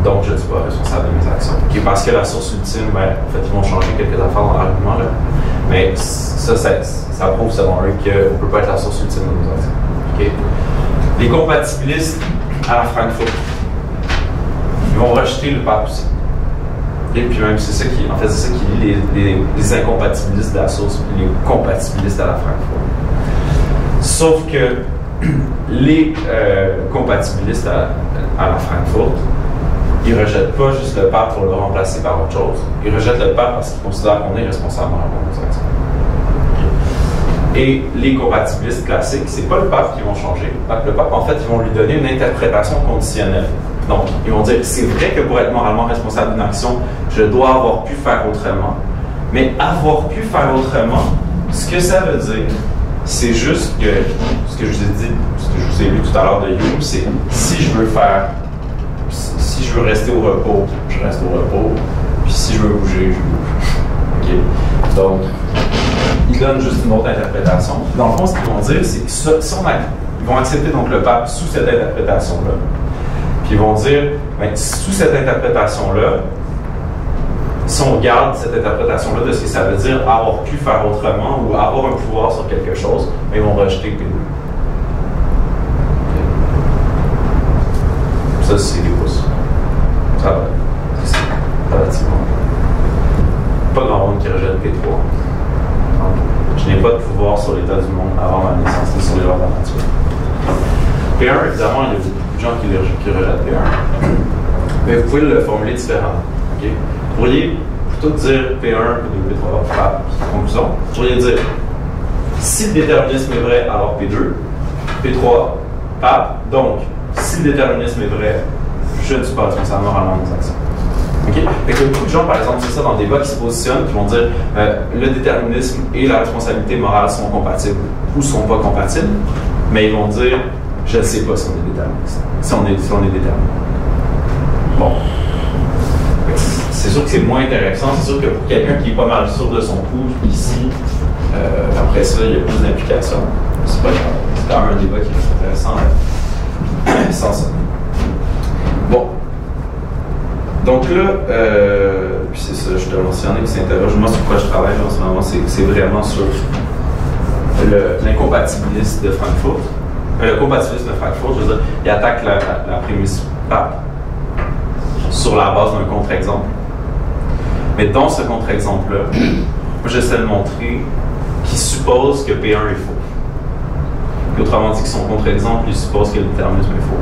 Donc, je ne suis pas responsable de mes actions. Okay, parce que la source ultime, ben, en fait, ils vont changer quelques affaires dans l'argument, là. Mais ça prouve, selon eux, qu'on ne peut pas être la source ultime de nos actions. Okay. Les compatibilistes à la Frankfurt, ils vont rejeter le PAP aussi. Et puis même, c'est ça qui, en fait, c'est ça qui lie les incompatibilistes de la source et les compatibilistes à la Frankfurt. Sauf que les compatibilistes à la Frankfurt, ils ne rejettent pas juste le PAP pour le remplacer par autre chose. Ils rejettent le PAP parce qu'ils considèrent qu'on est responsable de nos actions. Et les compatibilistes classiques, c'est pas le PAP qui vont changer. Donc, le PAP, en fait, ils vont lui donner une interprétation conditionnelle. Donc, ils vont dire, c'est vrai que pour être moralement responsable d'une action, je dois avoir pu faire autrement. Mais avoir pu faire autrement, ce que ça veut dire, c'est juste que, ce que je vous ai dit, ce que je vous ai lu tout à l'heure de Hume, c'est si je veux rester au repos, je reste au repos. Puis si je veux bouger, je bouge. OK? Donc, ils donnent juste une autre interprétation. Dans le fond, ce qu'ils vont dire, c'est que ils vont accepter donc le PAP sous cette interprétation-là. Puis ils vont dire, ben, sous cette interprétation-là, si on regarde cette interprétation-là de ce que ça veut dire avoir pu faire autrement ou avoir un pouvoir sur quelque chose, ben, ils vont rejeter P2. Ça, c'est des pouces. Ça va. C'est relativement. Pas grand monde qui rejette P3. Donc, je n'ai pas de pouvoir sur l'état du monde avant ma naissance ni sur les lois de la nature. P1, évidemment, il y a beaucoup de gens qui rejettent P1. Mais vous pouvez le formuler différemment. Okay? Vous pourriez plutôt dire P1, P2, P3, PAP, conclusion. Vous pourriez dire si le déterminisme est vrai, alors P2, P3, PAP. Donc, si le déterminisme est vrai, je ne suis pas responsable moralement de mes actions. Okay? Fait que beaucoup de gens, par exemple, c'est ça dans le débat, qui se positionnent, qui vont dire le déterminisme et la responsabilité morale sont compatibles ou ne sont pas compatibles, mais ils vont dire je ne sais pas si on est déterministe, si on est déterminé. Bon. C'est sûr que c'est moins intéressant, c'est sûr que pour quelqu'un qui est pas mal sûr de son coup, ici, après ça, il y a plus d'implications. C'est pas grave. C'est quand même un débat qui est intéressant sans ça. Bon. Donc là, puis c'est ça, je te mentionnais, qui s'interroge. Moi, sur quoi je travaille en ce moment, c'est vraiment sur l'incompatibiliste de Frankfurt. Le compatibiliste de Frankfurt, je veux dire, il attaque la prémisse PAP sur la base d'un contre-exemple. Mais dans ce contre-exemple-là, moi, j'essaie de montrer qu'il suppose que P1 est faux. Et autrement dit, que son contre-exemple, il suppose que le déterminisme est faux.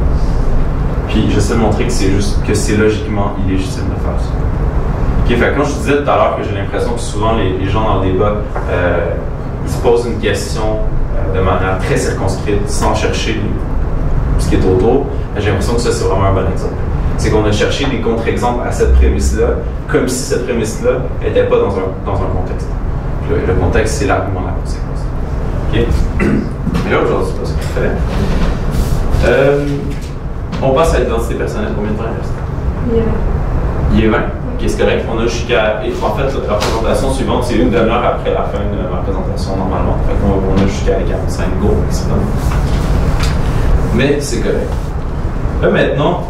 Puis j'essaie de montrer que c'est juste, que c'est logiquement illégitime de faire ça. OK, fait que quand je disais tout à l'heure que j'ai l'impression que souvent les gens dans le débat, ils se posent une question de manière très circonscrite, sans chercher ce qui est autour, j'ai l'impression que ça, c'est vraiment un bon exemple. C'est qu'on a cherché des contre-exemples à cette prémisse-là, comme si cette prémisse-là n'était pas dans un contexte. Puis le contexte, c'est l'argument de la conséquence. OK? Mais là, aujourd'hui, c'est pas ce que je fais. On passe à l'identité personnelle. Combien de temps il reste? Il est 20. Ok, c'est correct. On a jusqu'à. En fait, la présentation suivante, c'est une demi-heure après la fin de ma présentation normalement. Fait qu'on a jusqu'à 45 go maximum. Mais c'est correct. Là maintenant,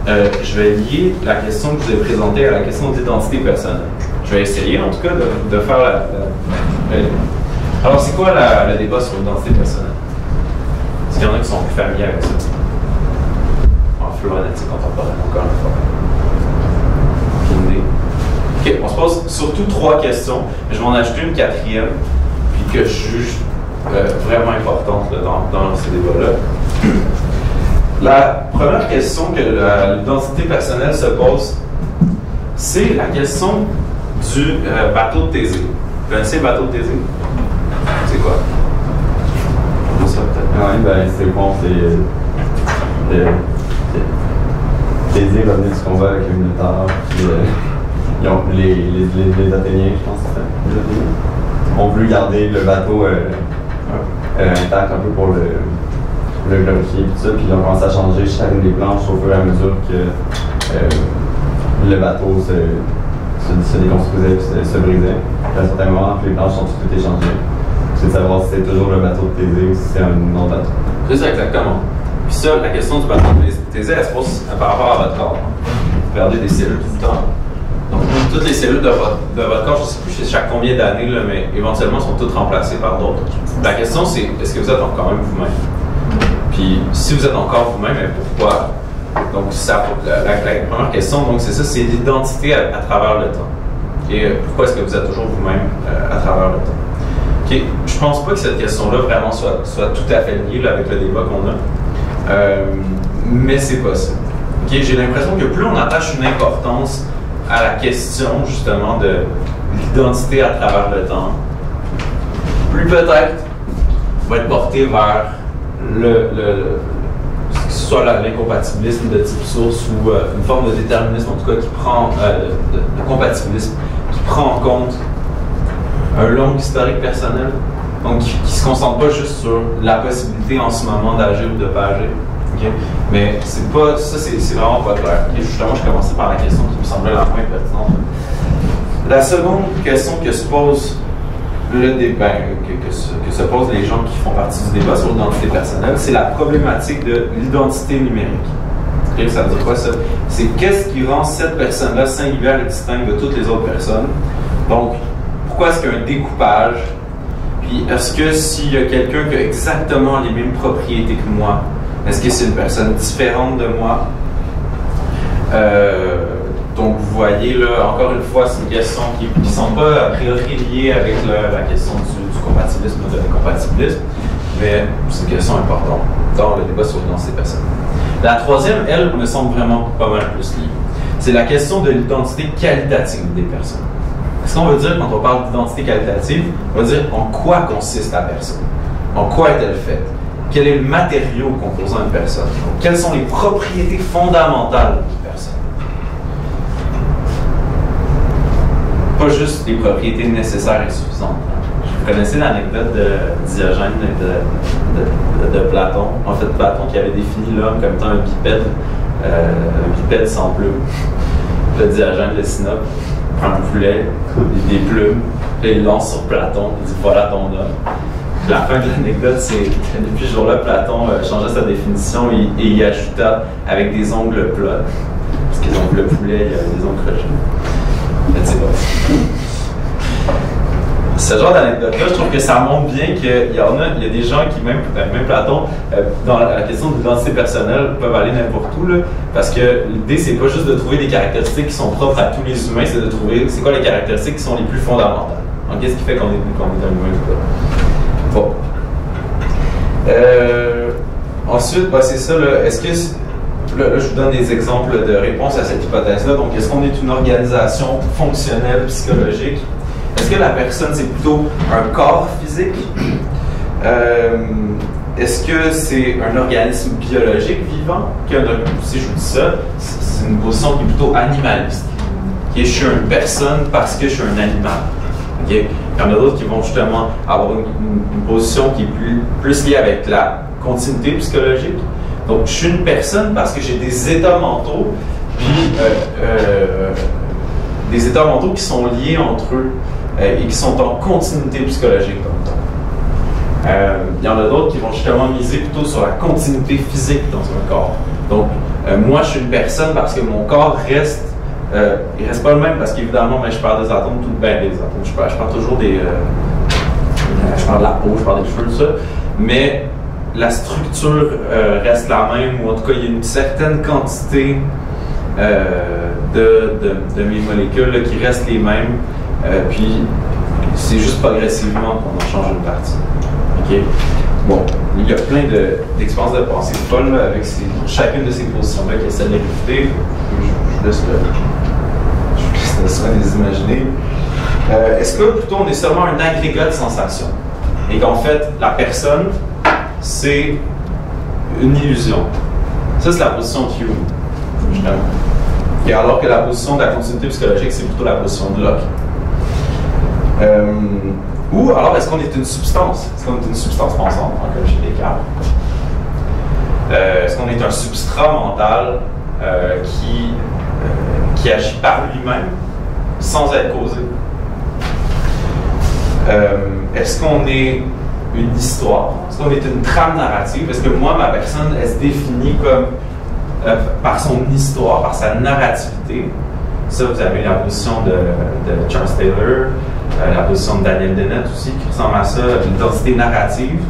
je vais lier la question que je vous ai présentée à la question d'identité personnelle. Je vais essayer en tout cas de faire Alors, c'est quoi le débat sur l'identité personnelle? Est-ce qu'il y en a qui sont plus familiers avec ça? En philologie contemporaine, encore une fois. Ok, on se pose surtout 3 questions, mais je vais en ajouter une 4e, puis que je juge vraiment importante là, dans ces débats-là. La première question que l'identité personnelle se pose, c'est la question du bateau de Thésée. Vous connaissez le bateau de Thésée? C'est quoi? Je sais peut-être. Oui, ben c'est bon, c'est. Thésée va venir du combat avec le Minotaure, puis les Athéniens, je pense, les Athéniens, ont voulu garder le bateau intact un peu pour le glorifier, et tout ça, puis ils ont commencé à changer chacune des planches au fur et à mesure que le bateau se déconstruisait et se brisait. Puis à un certain moment, les planches sont toutes échangées. C'est de savoir si c'est toujours le bateau de Thésée ou si c'est un autre bateau. C'est ça, exactement. Puis ça, la question du bateau de Thésée, elle se pose par rapport à votre corps. Vous perdez des cellules tout le temps. Donc, toutes les cellules de votre corps, je ne sais plus chaque combien d'années, mais éventuellement, sont toutes remplacées par d'autres. La question, c'est est-ce que vous êtes quand même vous-même? Puis, si vous êtes encore vous-même, pourquoi? Donc, la première question, donc, c'est ça, c'est l'identité à travers le temps. Et pourquoi est-ce que vous êtes toujours vous-même à travers le temps? Okay. Je pense pas que cette question-là vraiment soit tout à fait liée là, avec le débat qu'on a, mais c'est possible. Okay. J'ai l'impression que plus on attache une importance à la question justement de l'identité à travers le temps, plus peut-être va être porté vers que ce soit l'incompatibilisme de type source ou une forme de déterminisme en tout cas qui prend de compatibilisme qui prend en compte un long historique personnel, donc qui ne se concentre pas juste sur la possibilité en ce moment d'agir ou de ne pas agir. Okay? Mais c'est pas, ça, c'est vraiment pas clair. Et justement, je commençais par la question qui me semblait la moins pertinente. La seconde question que se pose le débat, que se posent les gens qui font partie du débat sur l'identité personnelle, c'est la problématique de l'identité numérique. Okay? Ça veut dire quoi ça? C'est qu'est-ce qui rend cette personne-là singulière et distincte de toutes les autres personnes? Donc, pourquoi est-ce qu'il y a un découpage? Puis est-ce que s'il y a quelqu'un qui a exactement les mêmes propriétés que moi, est-ce que c'est une personne différente de moi? Donc vous voyez là, encore une fois, c'est une question qui ne sont pas a priori liées avec la question du compatibilisme ou de l'incompatibilisme, mais c'est une question importante dans le débat sur l'identité personnelle. La troisième, elle, me semble vraiment pas mal plus liée. C'est la question de l'identité qualitative des personnes. Ce qu'on veut dire quand on parle d'identité qualitative, on va dire en quoi consiste la personne, en quoi est-elle faite, quel est le matériau composant une personne, donc, quelles sont les propriétés fondamentales d'une personne. Pas juste les propriétés nécessaires et suffisantes. Vous connaissez l'anecdote de Diogène de Platon, en fait Platon qui avait défini l'homme comme étant un bipède sans plumes. Le Diogène, le Sinope, prend un poulet, des plumes, puis il lance sur Platon, il dit voilà ton homme. Puis la fin de l'anecdote, c'est que depuis ce jour-là, Platon changeait sa définition et il ajouta avec des ongles plats. Parce que les ongles poulet, il y avait des ongles crochus. C'est pas. Ce genre d'anecdote-là, je trouve que ça montre bien qu'il y a des gens qui, même Platon, dans la question de l'identité personnelle, peuvent aller n'importe où, là, parce que l'idée, c'est pas juste de trouver des caractéristiques qui sont propres à tous les humains, c'est de trouver c'est quoi les caractéristiques qui sont les plus fondamentales. Donc, qu'est-ce qui fait qu'on est un humain ou pas? Bon. Ensuite, c'est ça, là, est-ce que... Là, je vous donne des exemples de réponses à cette hypothèse-là. Donc, est-ce qu'on est une organisation fonctionnelle, psychologique? Est-ce que la personne, c'est plutôt un corps physique? Est-ce que c'est un organisme biologique vivant? Si je vous dis ça, c'est une position qui est plutôt animaliste. Je suis une personne parce que je suis un animal. Okay? Il y en a d'autres qui vont justement avoir une position qui est plus liée avec la continuité psychologique. Donc, je suis une personne parce que j'ai des états mentaux, puis des états mentaux qui sont liés entre eux et qui sont en continuité psychologique dans le temps. Il y en a d'autres qui vont justement miser plutôt sur la continuité physique dans un corps. Donc, moi, je suis une personne parce que mon corps reste, il reste pas le même parce qu'évidemment, je parle des atomes, des atomes, je parle toujours des, je parle de la peau, je parle des cheveux, tout ça, mais la structure reste la même, ou en tout cas, il y a une certaine quantité de mes molécules là, qui restent les mêmes, puis c'est juste progressivement qu'on en change une partie. Okay? Bon, il y a plein d'expériences de pensée folles là, avec chacune de ces positions-là qui essaient de les réfuter. Je laisse le soin de les imaginer. Est-ce que plutôt on est seulement un agrégat de sensations et qu'en fait la personne c'est une illusion? Ça c'est la position de Hume, justement. Et alors que la position de la continuité psychologique c'est plutôt la position de Locke. Ou alors est-ce qu'on est une substance? Est-ce qu'on est une substance pensante, comme chez Descartes? Est-ce qu'on est un substrat mental qui agit par lui-même sans être causé? Est-ce qu'on est une histoire? Est-ce qu'on est une trame narrative? Est-ce que moi, ma personne, elle se définit comme par son histoire, par sa narrativité? Ça, vous avez la position de Charles Taylor, la position de Daniel Dennett aussi, qui ressemble à ça, l'identité narrative.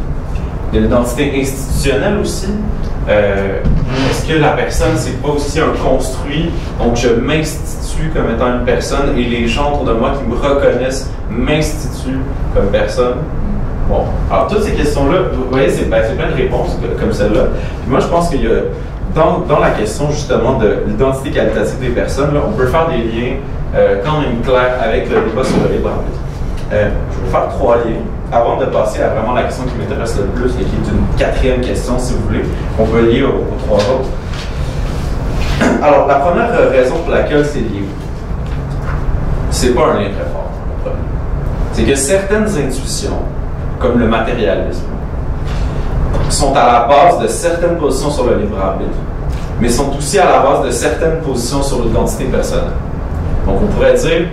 Il y a l'identité institutionnelle aussi. Est-ce que la personne, c'est pas aussi un construit? Donc, je m'institue comme étant une personne et les gens autour de moi qui me reconnaissent m'instituent comme personne. Bon, alors toutes ces questions-là, vous voyez, c'est plein de réponses comme celle-là. Puis moi, je pense qu'il y a, dans la question justement de l'identité qualitative des personnes, là, on peut faire des liens quand même clairs avec le débat sur le libre arbitre. Je vais faire 3 liens avant de passer à vraiment la question qui m'intéresse le plus et qui est une 4e question, si vous voulez, qu'on peut lier aux 3 autres. Alors, la première raison pour laquelle c'est lié, c'est pas un lien très fort. C'est que certaines intuitions, comme le matérialisme, sont à la base de certaines positions sur le libre arbitre, mais sont aussi à la base de certaines positions sur l'identité personnelle. Donc, on pourrait dire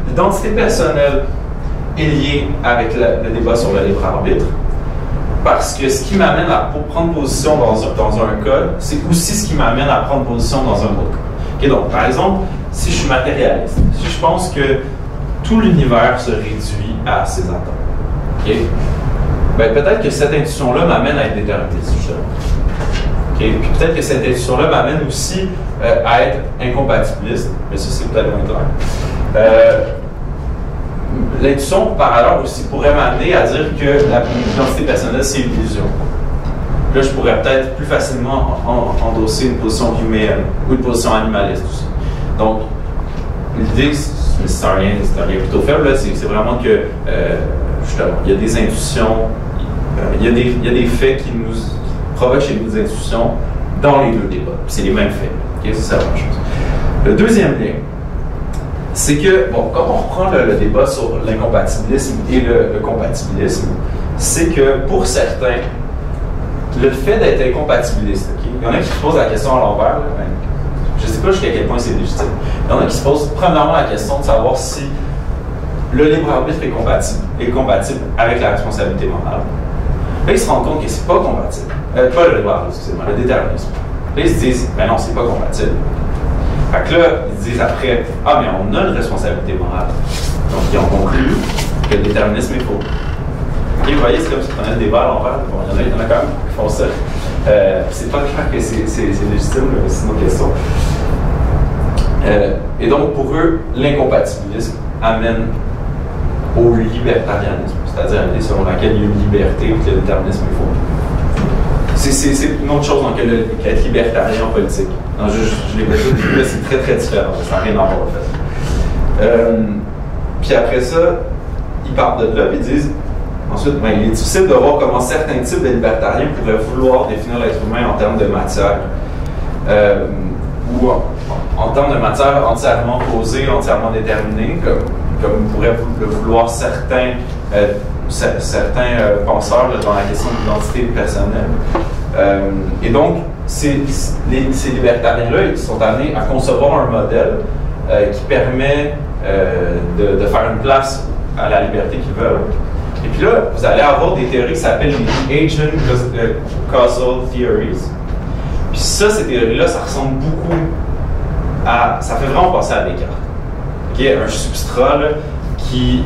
l'identité personnelle est liée avec le débat sur le libre arbitre, parce que ce qui m'amène à prendre position dans un cas, c'est aussi ce qui m'amène à prendre position dans un autre cas. Okay, donc, par exemple, si je suis matérialiste, si je pense que tout l'univers se réduit à ses atomes, okay, ben, peut-être que cette intuition-là m'amène à être déterministe, justement. Okay, puis peut-être que cette intuition-là m'amène aussi à être incompatibiliste, mais ça, c'est peut-être moins clair. L'intuition, par ailleurs, aussi pourrait m'amener à dire que l'identité personnelle, c'est une illusion. Là, je pourrais peut-être plus facilement endosser une position humaine ou une position animaliste aussi. Donc, l'idée, c'est un lien plutôt faible, c'est vraiment que, justement, il y a des intuitions, il y a des faits qui nous provoquent chez nous des intuitions dans les deux débats. C'est les mêmes faits. Okay? C'est la même chose. Le deuxième lien, c'est que, bon, quand on reprend le débat sur l'incompatibilisme et le compatibilisme, c'est que pour certains, le fait d'être incompatibiliste, okay? Il y en a qui se posent la question à l'envers, je ne sais pas jusqu'à quel point c'est légitime. Il y en a qui se posent premièrement la question de savoir si le libre arbitre est compatible avec la responsabilité morale. Là, ils se rendent compte que c'est pas compatible. Pas le libre arbitre, excusez-moi, le déterminisme. Là, ils se disent, ben non, c'est pas compatible. Fait que là, ils disent après, ah, mais on a une responsabilité morale. Donc, ils ont conclu que le déterminisme est faux. Okay, vous voyez, c'est comme si on prenait le débat à l'envers. Bon, il y en a quand même qui font ça. C'est pas clair que c'est légitime, mais c'est une autre question. Et donc, pour eux, l'incompatibilisme amène au libertarianisme, c'est-à-dire l'idée selon laquelle il y a une liberté et que le déterminisme est faux. C'est une autre chose qu'être libertarien en politique. Non, je l'ai pas dit au début, mais c'est très très différent. Ça n'a rien à voir en fait. Puis après ça, ils partent de là et ils disent ensuite, ben, il est difficile de voir comment certains types de libertariens pourraient vouloir définir l'être humain en termes de matière. Ou en termes de matière entièrement causée, entièrement déterminée, comme pourraient le vouloir certains penseurs là, dans la question de l'identité personnelle. Et donc, ces libertariens-là, ils sont amenés à concevoir un modèle qui permet de faire une place à la liberté qu'ils veulent. Et puis là, vous allez avoir des théories qui s'appellent les Agent Causal Theories. Puis ça, ces théories-là, ça ressemble beaucoup à... Ça fait vraiment penser à Descartes. Okay? Un substrat là, qui...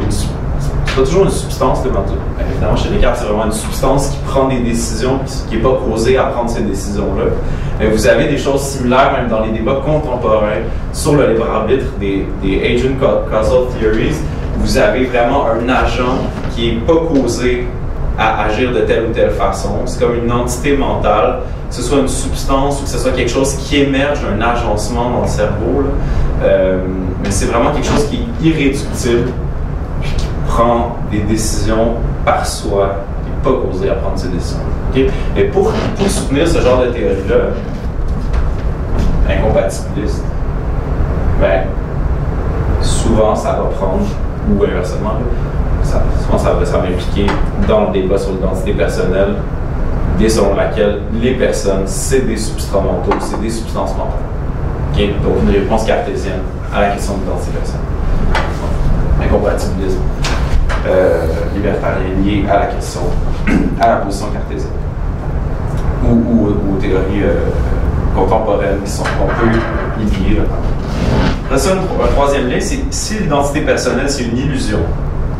c'est pas toujours une substance, là, évidemment, chez Descartes, c'est vraiment une substance qui prend des décisions, qui n'est pas causée à prendre ces décisions-là. Mais vous avez des choses similaires, même dans les débats contemporains, sur le libre arbitre des Agent Causal Theories. Vous avez vraiment un agent qui n'est pas causé à agir de telle ou telle façon. C'est comme une entité mentale, que ce soit une substance ou que ce soit quelque chose qui émerge, un agencement dans le cerveau. Mais c'est vraiment quelque chose qui est irréductible, puis qui prend des décisions par soi, qui n'est pas causé à prendre ces décisions. Okay? Et pour soutenir ce genre de théorie-là, incompatibiliste, ben, souvent ça va prendre, ou inversement, souvent ça va impliquer dans le débat sur l'identité personnelle, l'idée selon laquelle les personnes, c'est des substrats mentaux, c'est des substances mentales. Okay? Donc une réponse cartésienne à la question de l'identité personnelle. Incompatibilisme libertarien lié à la question, à la position cartésienne. Ou aux théories contemporaines qu'on peut y lier. Après ça, un troisième lien, c'est si l'identité personnelle, c'est une illusion,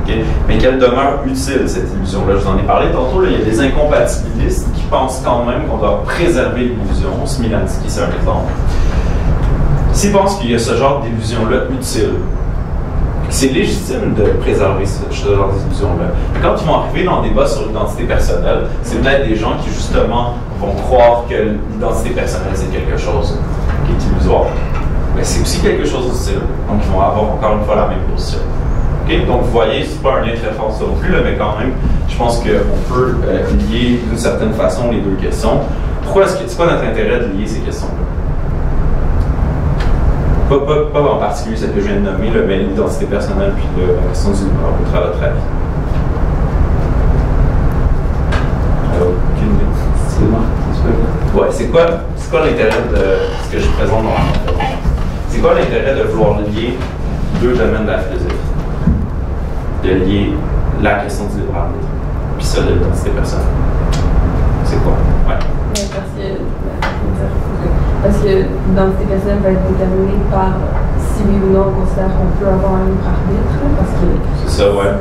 okay, mais qu'elle demeure utile, cette illusion-là. Je vous en ai parlé tantôt, là, il y a des incompatibilistes qui pensent quand même qu'on doit préserver l'illusion. Smilansky, c'est un exemple. S'ils pensent qu'il y a ce genre d'illusion-là utile, c'est légitime de préserver ce genre d'illusion-là. Quand ils vont arriver dans le débat sur l'identité personnelle, c'est peut-être des gens qui, justement, vont croire que l'identité personnelle, c'est quelque chose qui est illusoire. Mais c'est aussi quelque chose d'utile. Donc, ils vont avoir encore une fois la même position. Okay? Donc, vous voyez, c'est pas un lien très fort non plus, là, mais quand même, je pense qu'on peut lier d'une certaine façon les deux questions. C'est quoi notre intérêt de lier ces questions-là? Pas en particulier celle que je viens de nommer, là, mais l'identité personnelle puis la question du libre arbitre à votre avis. Aucune idée. Ouais, c'est quoi l'intérêt de ce que je présente dans la conférence? C'est quoi l'intérêt de vouloir lier deux domaines de la philosophie? De lier la question du libre arbitre puis ça de l'identité personnelle. C'est quoi? Ouais. Parce que l'identité personnelle va être déterminée par si oui ou non on considère qu'on peut avoir un libre arbitre. C'est ça, ouais.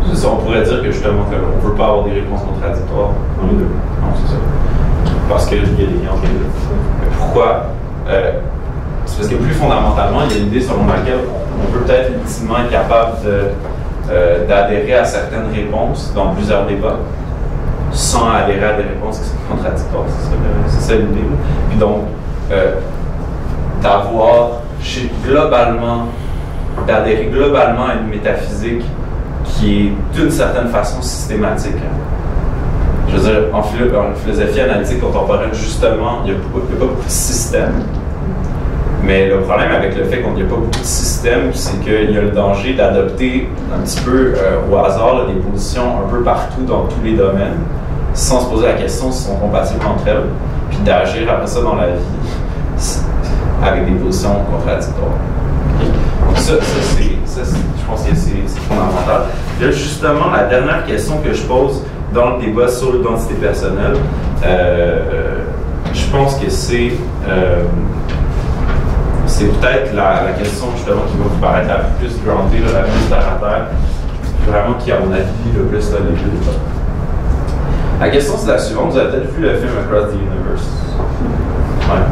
C'est ça, on pourrait dire que justement qu'on ne peut pas avoir des réponses contradictoires dans les deux. Non, c'est ça. Parce qu'il y a des liens entre les deux. Mais pourquoi? C'est parce que plus fondamentalement, il y a l'idée selon laquelle on peut peut-être ultimement être capable d'adhérer à certaines réponses dans plusieurs débats, sans adhérer à des réponses qui sont contradictoires. C'est ça l'idée. Puis donc, d'adhérer globalement à une métaphysique qui est d'une certaine façon systématique. Je veux dire, en philosophie analytique contemporaine, justement, il n'y a pas beaucoup de systèmes. Mais le problème avec le fait qu'on n'y a pas beaucoup de systèmes, c'est qu'il y a le danger d'adopter un petit peu au hasard là, des positions un peu partout dans tous les domaines, sans se poser la question s'ils sont compatibles entre elles, puis d'agir après ça dans la vie avec des positions contradictoires. Okay. Donc ça je pense que c'est fondamental. Là, justement, la dernière question que je pose dans le débat sur l'identité personnelle, je pense que c'est peut-être la question justement qui va vous paraître la plus groundée, la plus terre à terre, vraiment qui, à mon avis, le plus les deux débats. La question c'est la suivante, vous avez peut-être vu le film Across the Universe. Ouais.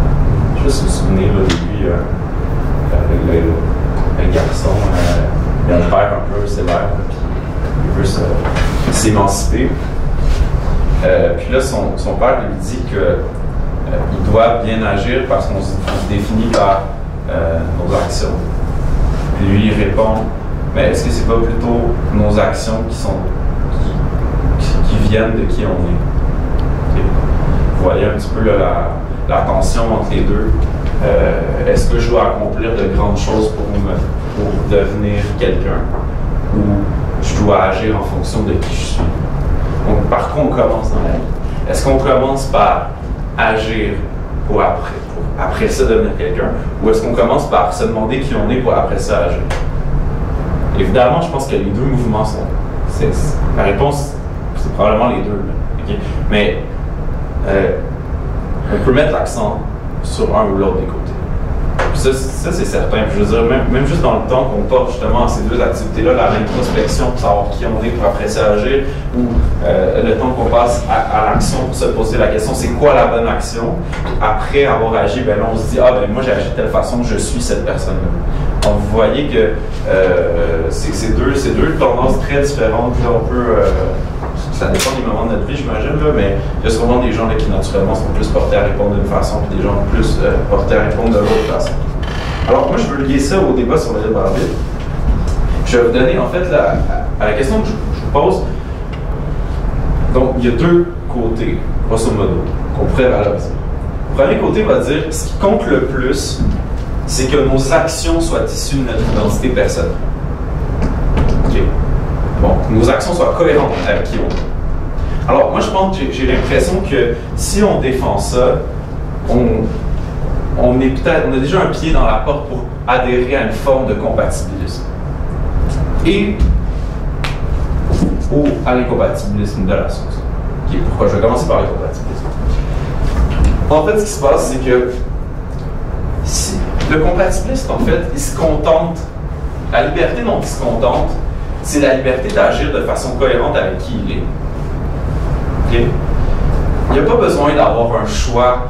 Je sais pas si vous vous souvenez, là, au début, avec le garçon, il a un père un peu sévère, puis il veut s'émanciper. Puis là, son père lui dit qu'il doit bien agir parce qu'on se définit par nos actions. Puis lui, il répond, mais est-ce que c'est pas plutôt nos actions qui viennent de qui on est? Okay. Vous voyez un petit peu là, la tension entre les deux. Est-ce que je dois accomplir de grandes choses pour devenir quelqu'un ou je dois agir en fonction de qui je suis? Donc, par quoi on commence dans la vie? Est-ce qu'on commence par agir pour après ça devenir quelqu'un, ou est-ce qu'on commence par se demander qui on est pour après ça agir? Évidemment, je pense que les deux mouvements sont... la réponse, c'est probablement les deux. Là, okay? Mais on peut mettre l'accent sur un ou l'autre des côtés. Puis ça c'est certain. Puis je veux dire, même juste dans le temps qu'on porte justement à ces deux activités-là, l'introspection pour savoir qui on est pour après ça agir, ou le temps qu'on passe à l'action pour se poser la question, c'est quoi la bonne action? Après avoir agi, ben là, on se dit, ah ben moi j'ai agi de telle façon, je suis cette personne-là. Donc vous voyez que c'est deux tendances très différentes. Là, on peut... ça dépend des moments de notre vie, j'imagine, mais il y a sûrement des gens là, qui naturellement sont plus portés à répondre d'une façon, puis des gens plus portés à répondre de l'autre façon. Alors moi, je veux lier ça au débat sur le libre arbitre. Je vais vous donner, en fait, à la question que je vous pose. Donc, il y a deux côtés, grosso modo, qu'on pourrait valoriser. Le premier côté va dire, ce qui compte le plus, c'est que nos actions soient issues de notre identité personnelle. OK. Bon, que nos actions soient cohérentes avec qui on est. Alors, moi, je pense que j'ai l'impression que si on défend ça, on a déjà un pied dans la porte pour adhérer à une forme de compatibilisme. Et ou à l'incompatibilisme de la source. Okay, pourquoi? Je vais commencer par l'incompatibilisme. En fait, ce qui se passe, c'est que le compatibiliste, en fait, il se contente, la liberté dont il se contente, c'est la liberté d'agir de façon cohérente avec qui il est. Okay? Il n'y a pas besoin d'avoir un choix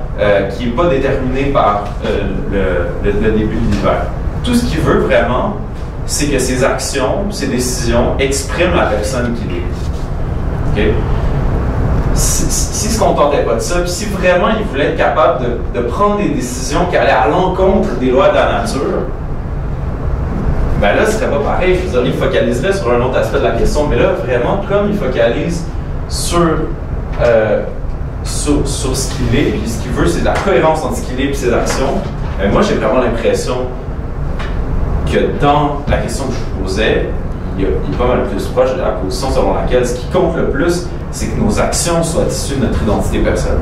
qui n'est pas déterminé par le début de l'hiver. Tout ce qu'il veut vraiment, c'est que ses actions, ses décisions expriment la personne qu'il est. Okay? S'il ne se contentait pas de ça, puis si vraiment il voulait être capable de prendre des décisions qui allaient à l'encontre des lois de la nature, ben là, ce serait pas pareil. Je veux dire, il focaliserait sur un autre aspect de la question, mais là, vraiment, comme il focalise sur ce qu'il est, puis ce qu'il veut, c'est la cohérence entre ce qu'il est et ses actions, ben moi, j'ai vraiment l'impression que dans la question que je vous posais, il est pas mal plus proche de la position selon laquelle ce qui compte le plus, c'est que nos actions soient issues de notre identité personnelle.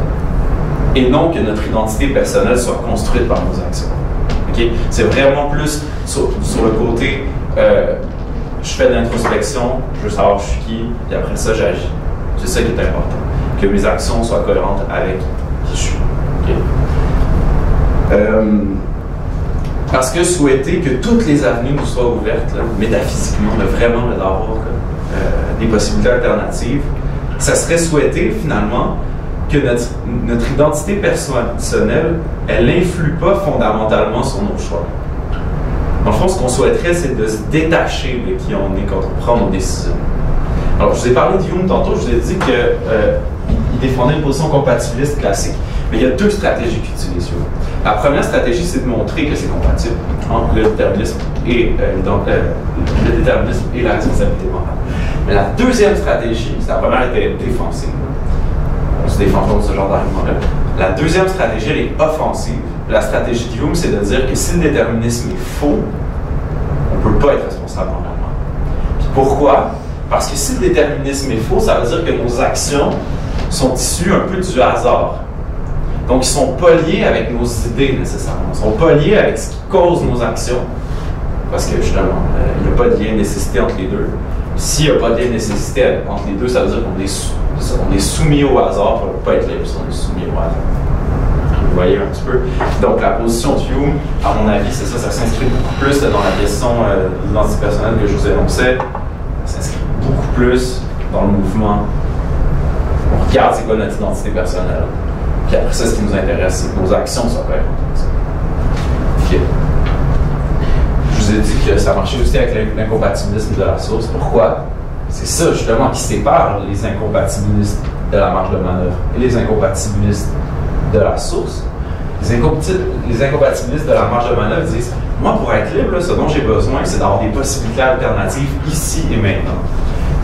Et non que notre identité personnelle soit construite par nos actions. Okay? C'est vraiment plus sur le côté, je fais de l'introspection, je veux savoir je suis qui, et après ça, j'agis. C'est ça qui est important. Que mes actions soient cohérentes avec qui je suis. Okay? Parce que souhaiter que toutes les avenues nous soient ouvertes, là, métaphysiquement, vraiment d'avoir des possibilités alternatives, ça serait souhaiter finalement que notre identité personnelle, elle n'influe pas fondamentalement sur nos choix. Dans le fond, ce qu'on souhaiterait, c'est de se détacher de qui on est quand on prend nos décisions. Alors, je vous ai parlé de Hume tantôt, je vous ai dit qu'il défendait une position compatibiliste classique. Mais il y a deux stratégies qu'utilise Hume. La première stratégie, c'est de montrer que c'est compatible entre le déterminisme et la responsabilité morale. Mais la deuxième stratégie, la première était défensive. On se défend contre ce genre d'argument-là. La deuxième stratégie, elle est offensive. La stratégie de Hume, c'est de dire que si le déterminisme est faux, on ne peut pas être responsable moralement. Puis pourquoi? Parce que si le déterminisme est faux, ça veut dire que nos actions sont issues un peu du hasard. Donc, ils ne sont pas liés avec nos idées nécessairement. Ils ne sont pas liés avec ce qui cause nos actions. Parce que justement, il n'y a pas de lien de nécessité entre les deux. S'il n'y a pas de lien de nécessité entre les deux, ça veut dire qu'on est soumis au hasard. On ne peut pas être libre si on est soumis au hasard. Vous voyez un petit peu. Donc, la position de Hume, à mon avis, c'est ça, ça s'inscrit beaucoup plus dans la question de l'identité personnelle que je vous énonçais. Ça s'inscrit beaucoup plus dans le mouvement. On regarde c'est quoi notre identité personnelle. Puis après ça, ce qui nous intéresse, c'est que nos actions soient cohérentes. Okay. Je vous ai dit que ça marchait aussi avec l'incompatibilisme de la source. Pourquoi? C'est ça, justement, qui sépare les incompatibilistes de la marge de manœuvre et les incompatibilistes de la source. Les incompatibilistes de la marge de manœuvre disent « Moi, pour être libre, là, ce dont j'ai besoin, c'est d'avoir des possibilités alternatives ici et maintenant. »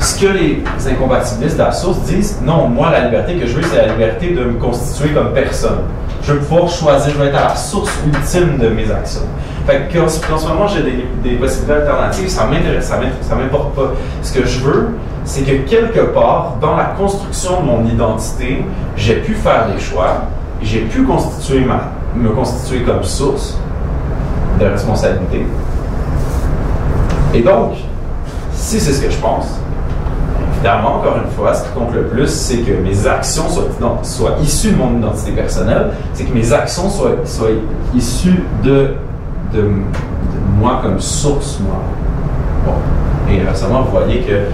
Ce que les incompatibilistes de la source disent, non, moi, la liberté que je veux, c'est la liberté de me constituer comme personne. Je veux pouvoir choisir, je veux être à la source ultime de mes actions. Fait que, en ce moment, j'ai des possibilités alternatives, ça m'intéresse, ça m'importe pas. Ce que je veux, c'est que quelque part, dans la construction de mon identité, j'ai pu faire des choix, j'ai pu me constituer comme source de responsabilité. Et donc, si c'est ce que je pense, évidemment, encore une fois, ce qui compte le plus, c'est que mes actions soient issues de mon identité personnelle, c'est que mes actions soient issues de moi comme source, moi. Bon. Et récemment, vous voyez que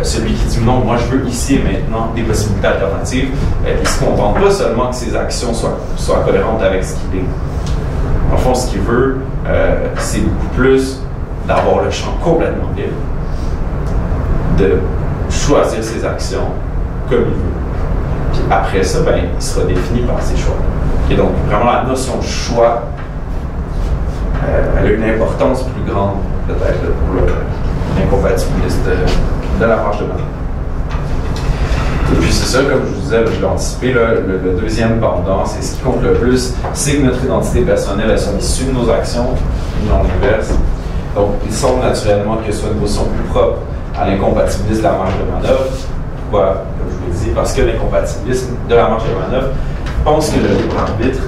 celui qui dit non, moi je veux ici et maintenant des possibilités alternatives, il ne se contente pas seulement que ses actions soient cohérentes avec ce qu'il est. En fond, ce qu'il veut, c'est beaucoup plus d'avoir le champ complètement libre, de choisir ses actions comme il veut. Puis après ça, ben, il sera défini par ses choix. Et donc, vraiment, la notion de choix, elle a une importance plus grande, peut-être, pour l'incompatibiliste de la marche de manœuvre. Et puis c'est ça, comme je vous disais, je l'ai anticipé, le deuxième pendant, c'est ce qui compte le plus, c'est que notre identité personnelle, elle soit issue de nos actions, et non l'inverse. Donc, il semble naturellement que ce soit une position plus propre à l'incompatibilisme de la marge de manœuvre. Pourquoi, comme je vous l'ai dit, parce que l'incompatibilisme de la marge de manœuvre pense que le libre arbitre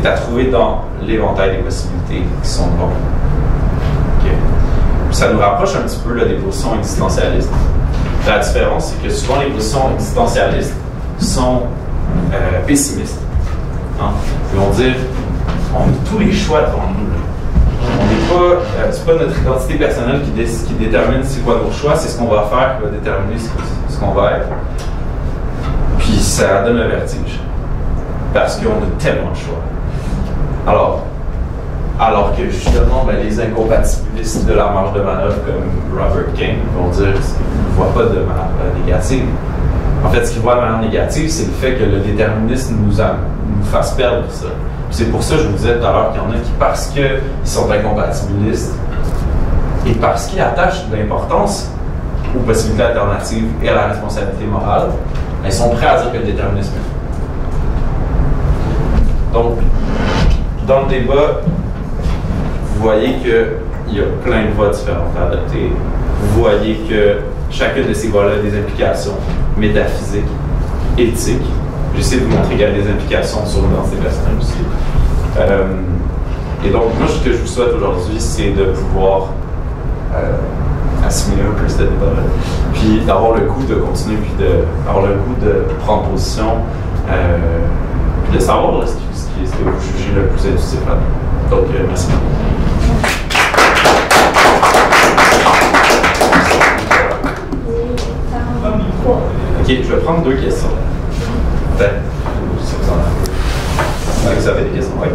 est à trouver dans l'éventail des possibilités qui sont devant nous. Okay. Ça nous rapproche un petit peu là, des positions existentialistes. La différence, c'est que souvent les positions existentialistes sont pessimistes. Hein? Ils vont dire on a tous les choix devant nous. On n'est pas, c'est pas notre identité personnelle qui détermine c'est quoi nos choix, c'est ce qu'on va faire qui va déterminer ce qu'on va être. Puis ça donne le vertige. Parce qu'on a tellement de choix. Alors que justement, ben, les incompatibilistes de la marge de manœuvre comme Robert King vont dire qu'ils ne voient pas de manière négative. En fait, ce qu'ils voient de manière négative, c'est le fait que le déterminisme nous fasse perdre ça. C'est pour ça que je vous disais tout à l'heure qu'il y en a qui, parce qu'ils sont incompatibilistes et parce qu'ils attachent de l'importance aux possibilités alternatives et à la responsabilité morale, ils sont prêts à dire que le déterminisme est faux. Donc, dans le débat, vous voyez qu'il y a plein de voies différentes à adopter. Vous voyez que chacune de ces voies-là a des implications métaphysiques, éthiques. J'essaie de vous montrer qu'il y a des implications sur l'identité personnelle aussi. Et donc, moi, ce que je vous souhaite aujourd'hui, c'est de pouvoir assimiler un peu ce débat-là, puis d'avoir le goût de continuer, puis d'avoir le goût de prendre position, puis de savoir là, ce que vous jugez le plus intuitif là. Donc, merci beaucoup. Ok, je vais prendre deux questions. Peut-être. Vous avez des questions? Oui.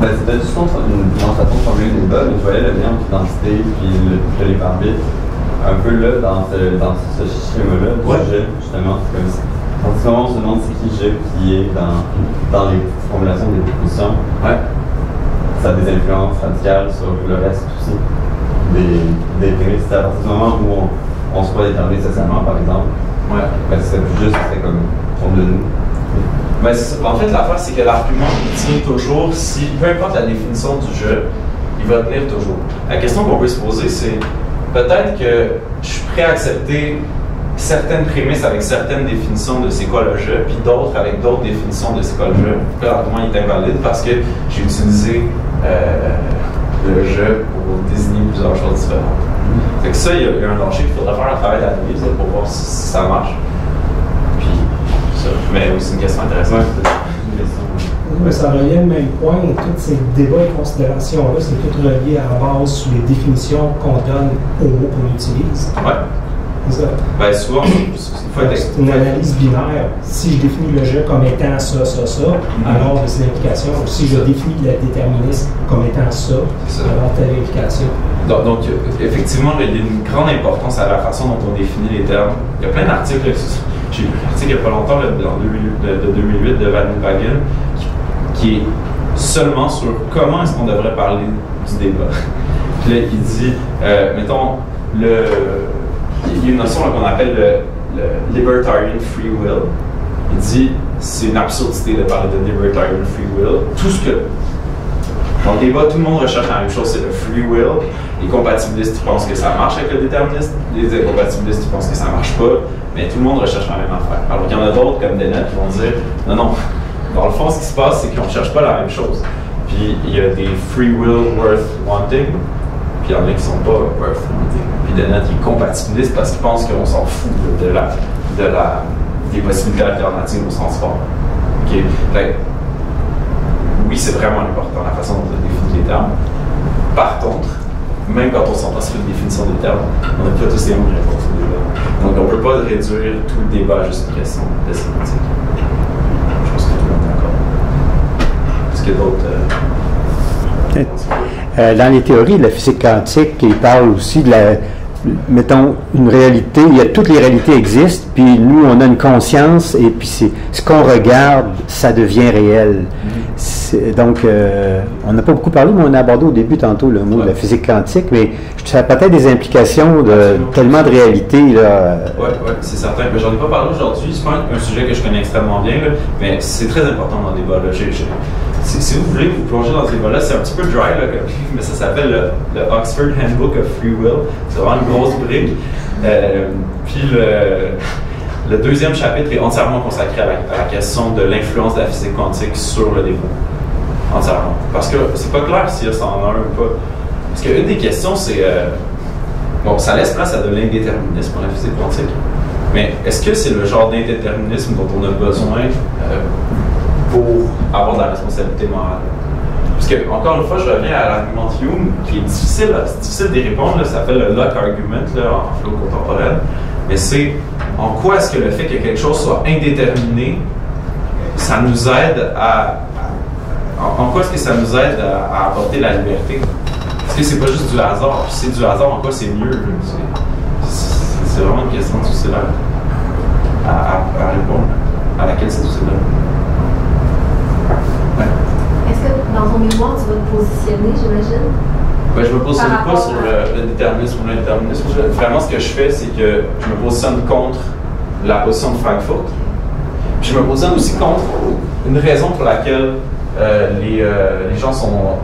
Ben, c'était juste une démonstration de formuler le débat, mais je voyais le lien entre l'identité et le libre arbitre. Un peu là, dans ce schéma-là, du jeu, justement, c'est comme ça. En ce moment, on se demande c'est qui le jeu qui est dans les formulations des propositions. Ouais. Ça a des influences radicales sur le reste aussi. Des prémices. À partir du moment où on se peut déterminer nécessairement, par exemple, ouais. Ben, c'est plus juste, c'est comme on de nous. Ben, en fait, l'affaire, c'est que l'argument tient toujours si, peu importe la définition du jeu, il va tenir toujours. La question qu'on peut se poser, c'est peut-être que je suis prêt à accepter certaines prémices avec certaines définitions de c'est quoi le jeu, puis d'autres avec d'autres définitions de c'est quoi le jeu. L'argument est invalide parce que j'ai utilisé le jeu pour désigner plusieurs choses différentes. Fait que ça, il y a un danger, il faudra faire un travail d'analyse pour voir si ça marche. Puis, ça. Mais oui, c'est une question intéressante. Mais ça revient au même point, tous ces débats et considérations-là, c'est tout relié à la base sur les définitions qu'on donne aux mots qu'on utilise. Ouais. C'est ça. Ben, souvent, c'est une analyse binaire. Si je définis le jeu comme étant ça, alors c'est l'implication. Si je définis le déterminisme comme étant ça, alors telle implication. Donc, effectivement, il y a une grande importance à la façon dont on définit les termes. Il y a plein d'articles. J'ai lu un article il n'y a pas longtemps, de 2008, de Van Wagen, qui est seulement sur comment est-ce qu'on devrait parler du débat. Puis là, il dit, mettons, il y a une notion qu'on appelle le libertarian free will. Il dit, c'est une absurdité de parler de libertarian free will. Tout ce que dans le débat, tout le monde recherche la même chose, c'est le free will. Les compatibilistes pensent que ça marche avec le déterminisme, les incompatibilistes pensent que ça marche pas, mais tout le monde recherche la même affaire. Alors qu'il y en a d'autres, comme Dennett, qui vont dire non, Dans le fond, ce qui se passe, c'est qu'on ne cherche pas la même chose. Puis il y a des free will worth wanting, puis il y en a qui ne sont pas worth wanting. Puis il y en a qui compatibilisent parce qu'ils pensent qu'on s'en fout des possibilités alternatives au sens fort. Okay? Fait, oui, c'est vraiment important la façon dont on définit les termes. Par contre, même quand on s'entend sur une définition des termes, on n'a pas tous les mêmes réponses au débat. Donc on ne peut pas réduire tout le débat à juste une question de sémantique. Je pense que tout le monde est d'accord. Est-ce qu'il y a d'autres... Dans les théories de la physique quantique, il parle aussi de la... Mettons, une réalité, toutes les réalités existent, puis nous, on a une conscience, et puis ce qu'on regarde, ça devient réel. Donc, on n'a pas beaucoup parlé, mais on a abordé au début tantôt le mot de la physique quantique, mais ça a peut-être des implications de tellement de réalités. Oui, c'est certain. Mais j'en ai pas parlé aujourd'hui, c'est pas un sujet que je connais extrêmement bien, là, mais c'est très important dans le débat. Là. Si vous voulez vous plonger dans ce débat-là, c'est un petit peu dry, là, mais ça s'appelle le Oxford Handbook of Free Will. C'est vraiment une grosse brique. Puis le deuxième chapitre est entièrement consacré à la question de l'influence de la physique quantique sur le débat. Entièrement. Parce que c'est pas clair s'il y a 101 ou pas. Parce qu'une des questions, c'est... bon, ça laisse place à de l'indéterminisme en la physique quantique. Mais est-ce que c'est le genre d'indéterminisme dont on a besoin pour avoir de la responsabilité morale? Parce que, encore une fois, je reviens à l'argument de Hume, qui est difficile d'y répondre, là, ça s'appelle le Locke argument là, en philo contemporaine. Mais c'est en quoi est-ce que le fait que quelque chose soit indéterminé, ça nous aide en quoi est-ce que ça nous aide à apporter la liberté? Est-ce que c'est pas juste du hasard? Puis si c'est du hasard, en quoi c'est mieux? C'est vraiment une question difficile à répondre, à laquelle c'est difficile. Ouais. Est-ce que dans ton mémoire, tu vas te positionner, j'imagine? Ben, je me positionne pas sur le déterminisme ou l'indéterminisme. Vraiment, ce que je fais, c'est que je me positionne contre la position de Frankfurt. Puis je me positionne aussi contre une raison pour laquelle les gens sont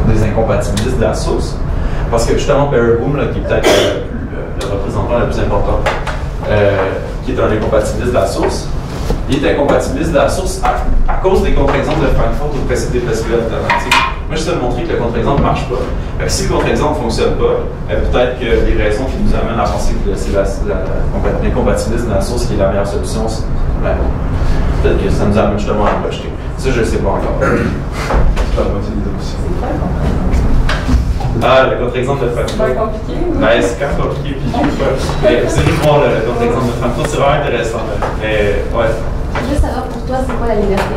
des incompatibilistes de la source. Parce que justement, Berenboom, qui est peut-être le représentant le plus important, qui est un incompatibiliste de la source, il est incompatibiliste de la source à cause des contre-exemples de Frankfurt ou des possibilités alternatives. Moi, je te montrer que le contre-exemple ne marche pas. Si le contre-exemple ne fonctionne pas, peut-être que les raisons qui nous amènent à penser que c'est l'incompatibilisme de la source qui est la meilleure solution, peut-être que ça nous amène justement à le rejeter. Ça, je ne sais pas encore. C'est pas la moitié des options. Ah, le contre-exemple de Frankfurt. C'est pas compliqué. Ouais, c'est quand même compliqué, puis je sais pas. Mais vous allez voir le contre-exemple de Frankfurt, c'est vraiment intéressant. Mais, ouais. Juste savoir pour toi, c'est quoi la liberté?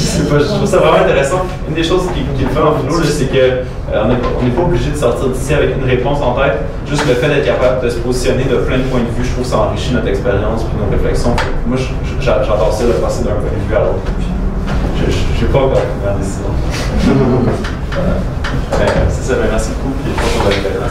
Je trouve ça vraiment intéressant. Une des choses qui le fait en philo, c'est qu'on n'est pas obligé de sortir d'ici avec une réponse en tête. Juste le fait d'être capable de se positionner de plein de points de vue, je trouve que ça enrichit notre expérience et nos réflexions. Moi, j'adore ça, de passer d'un point de vue à l'autre. Je n'ai pas encore pris ma décision. C'est ça, merci beaucoup. Puis je pense qu'on va aller à la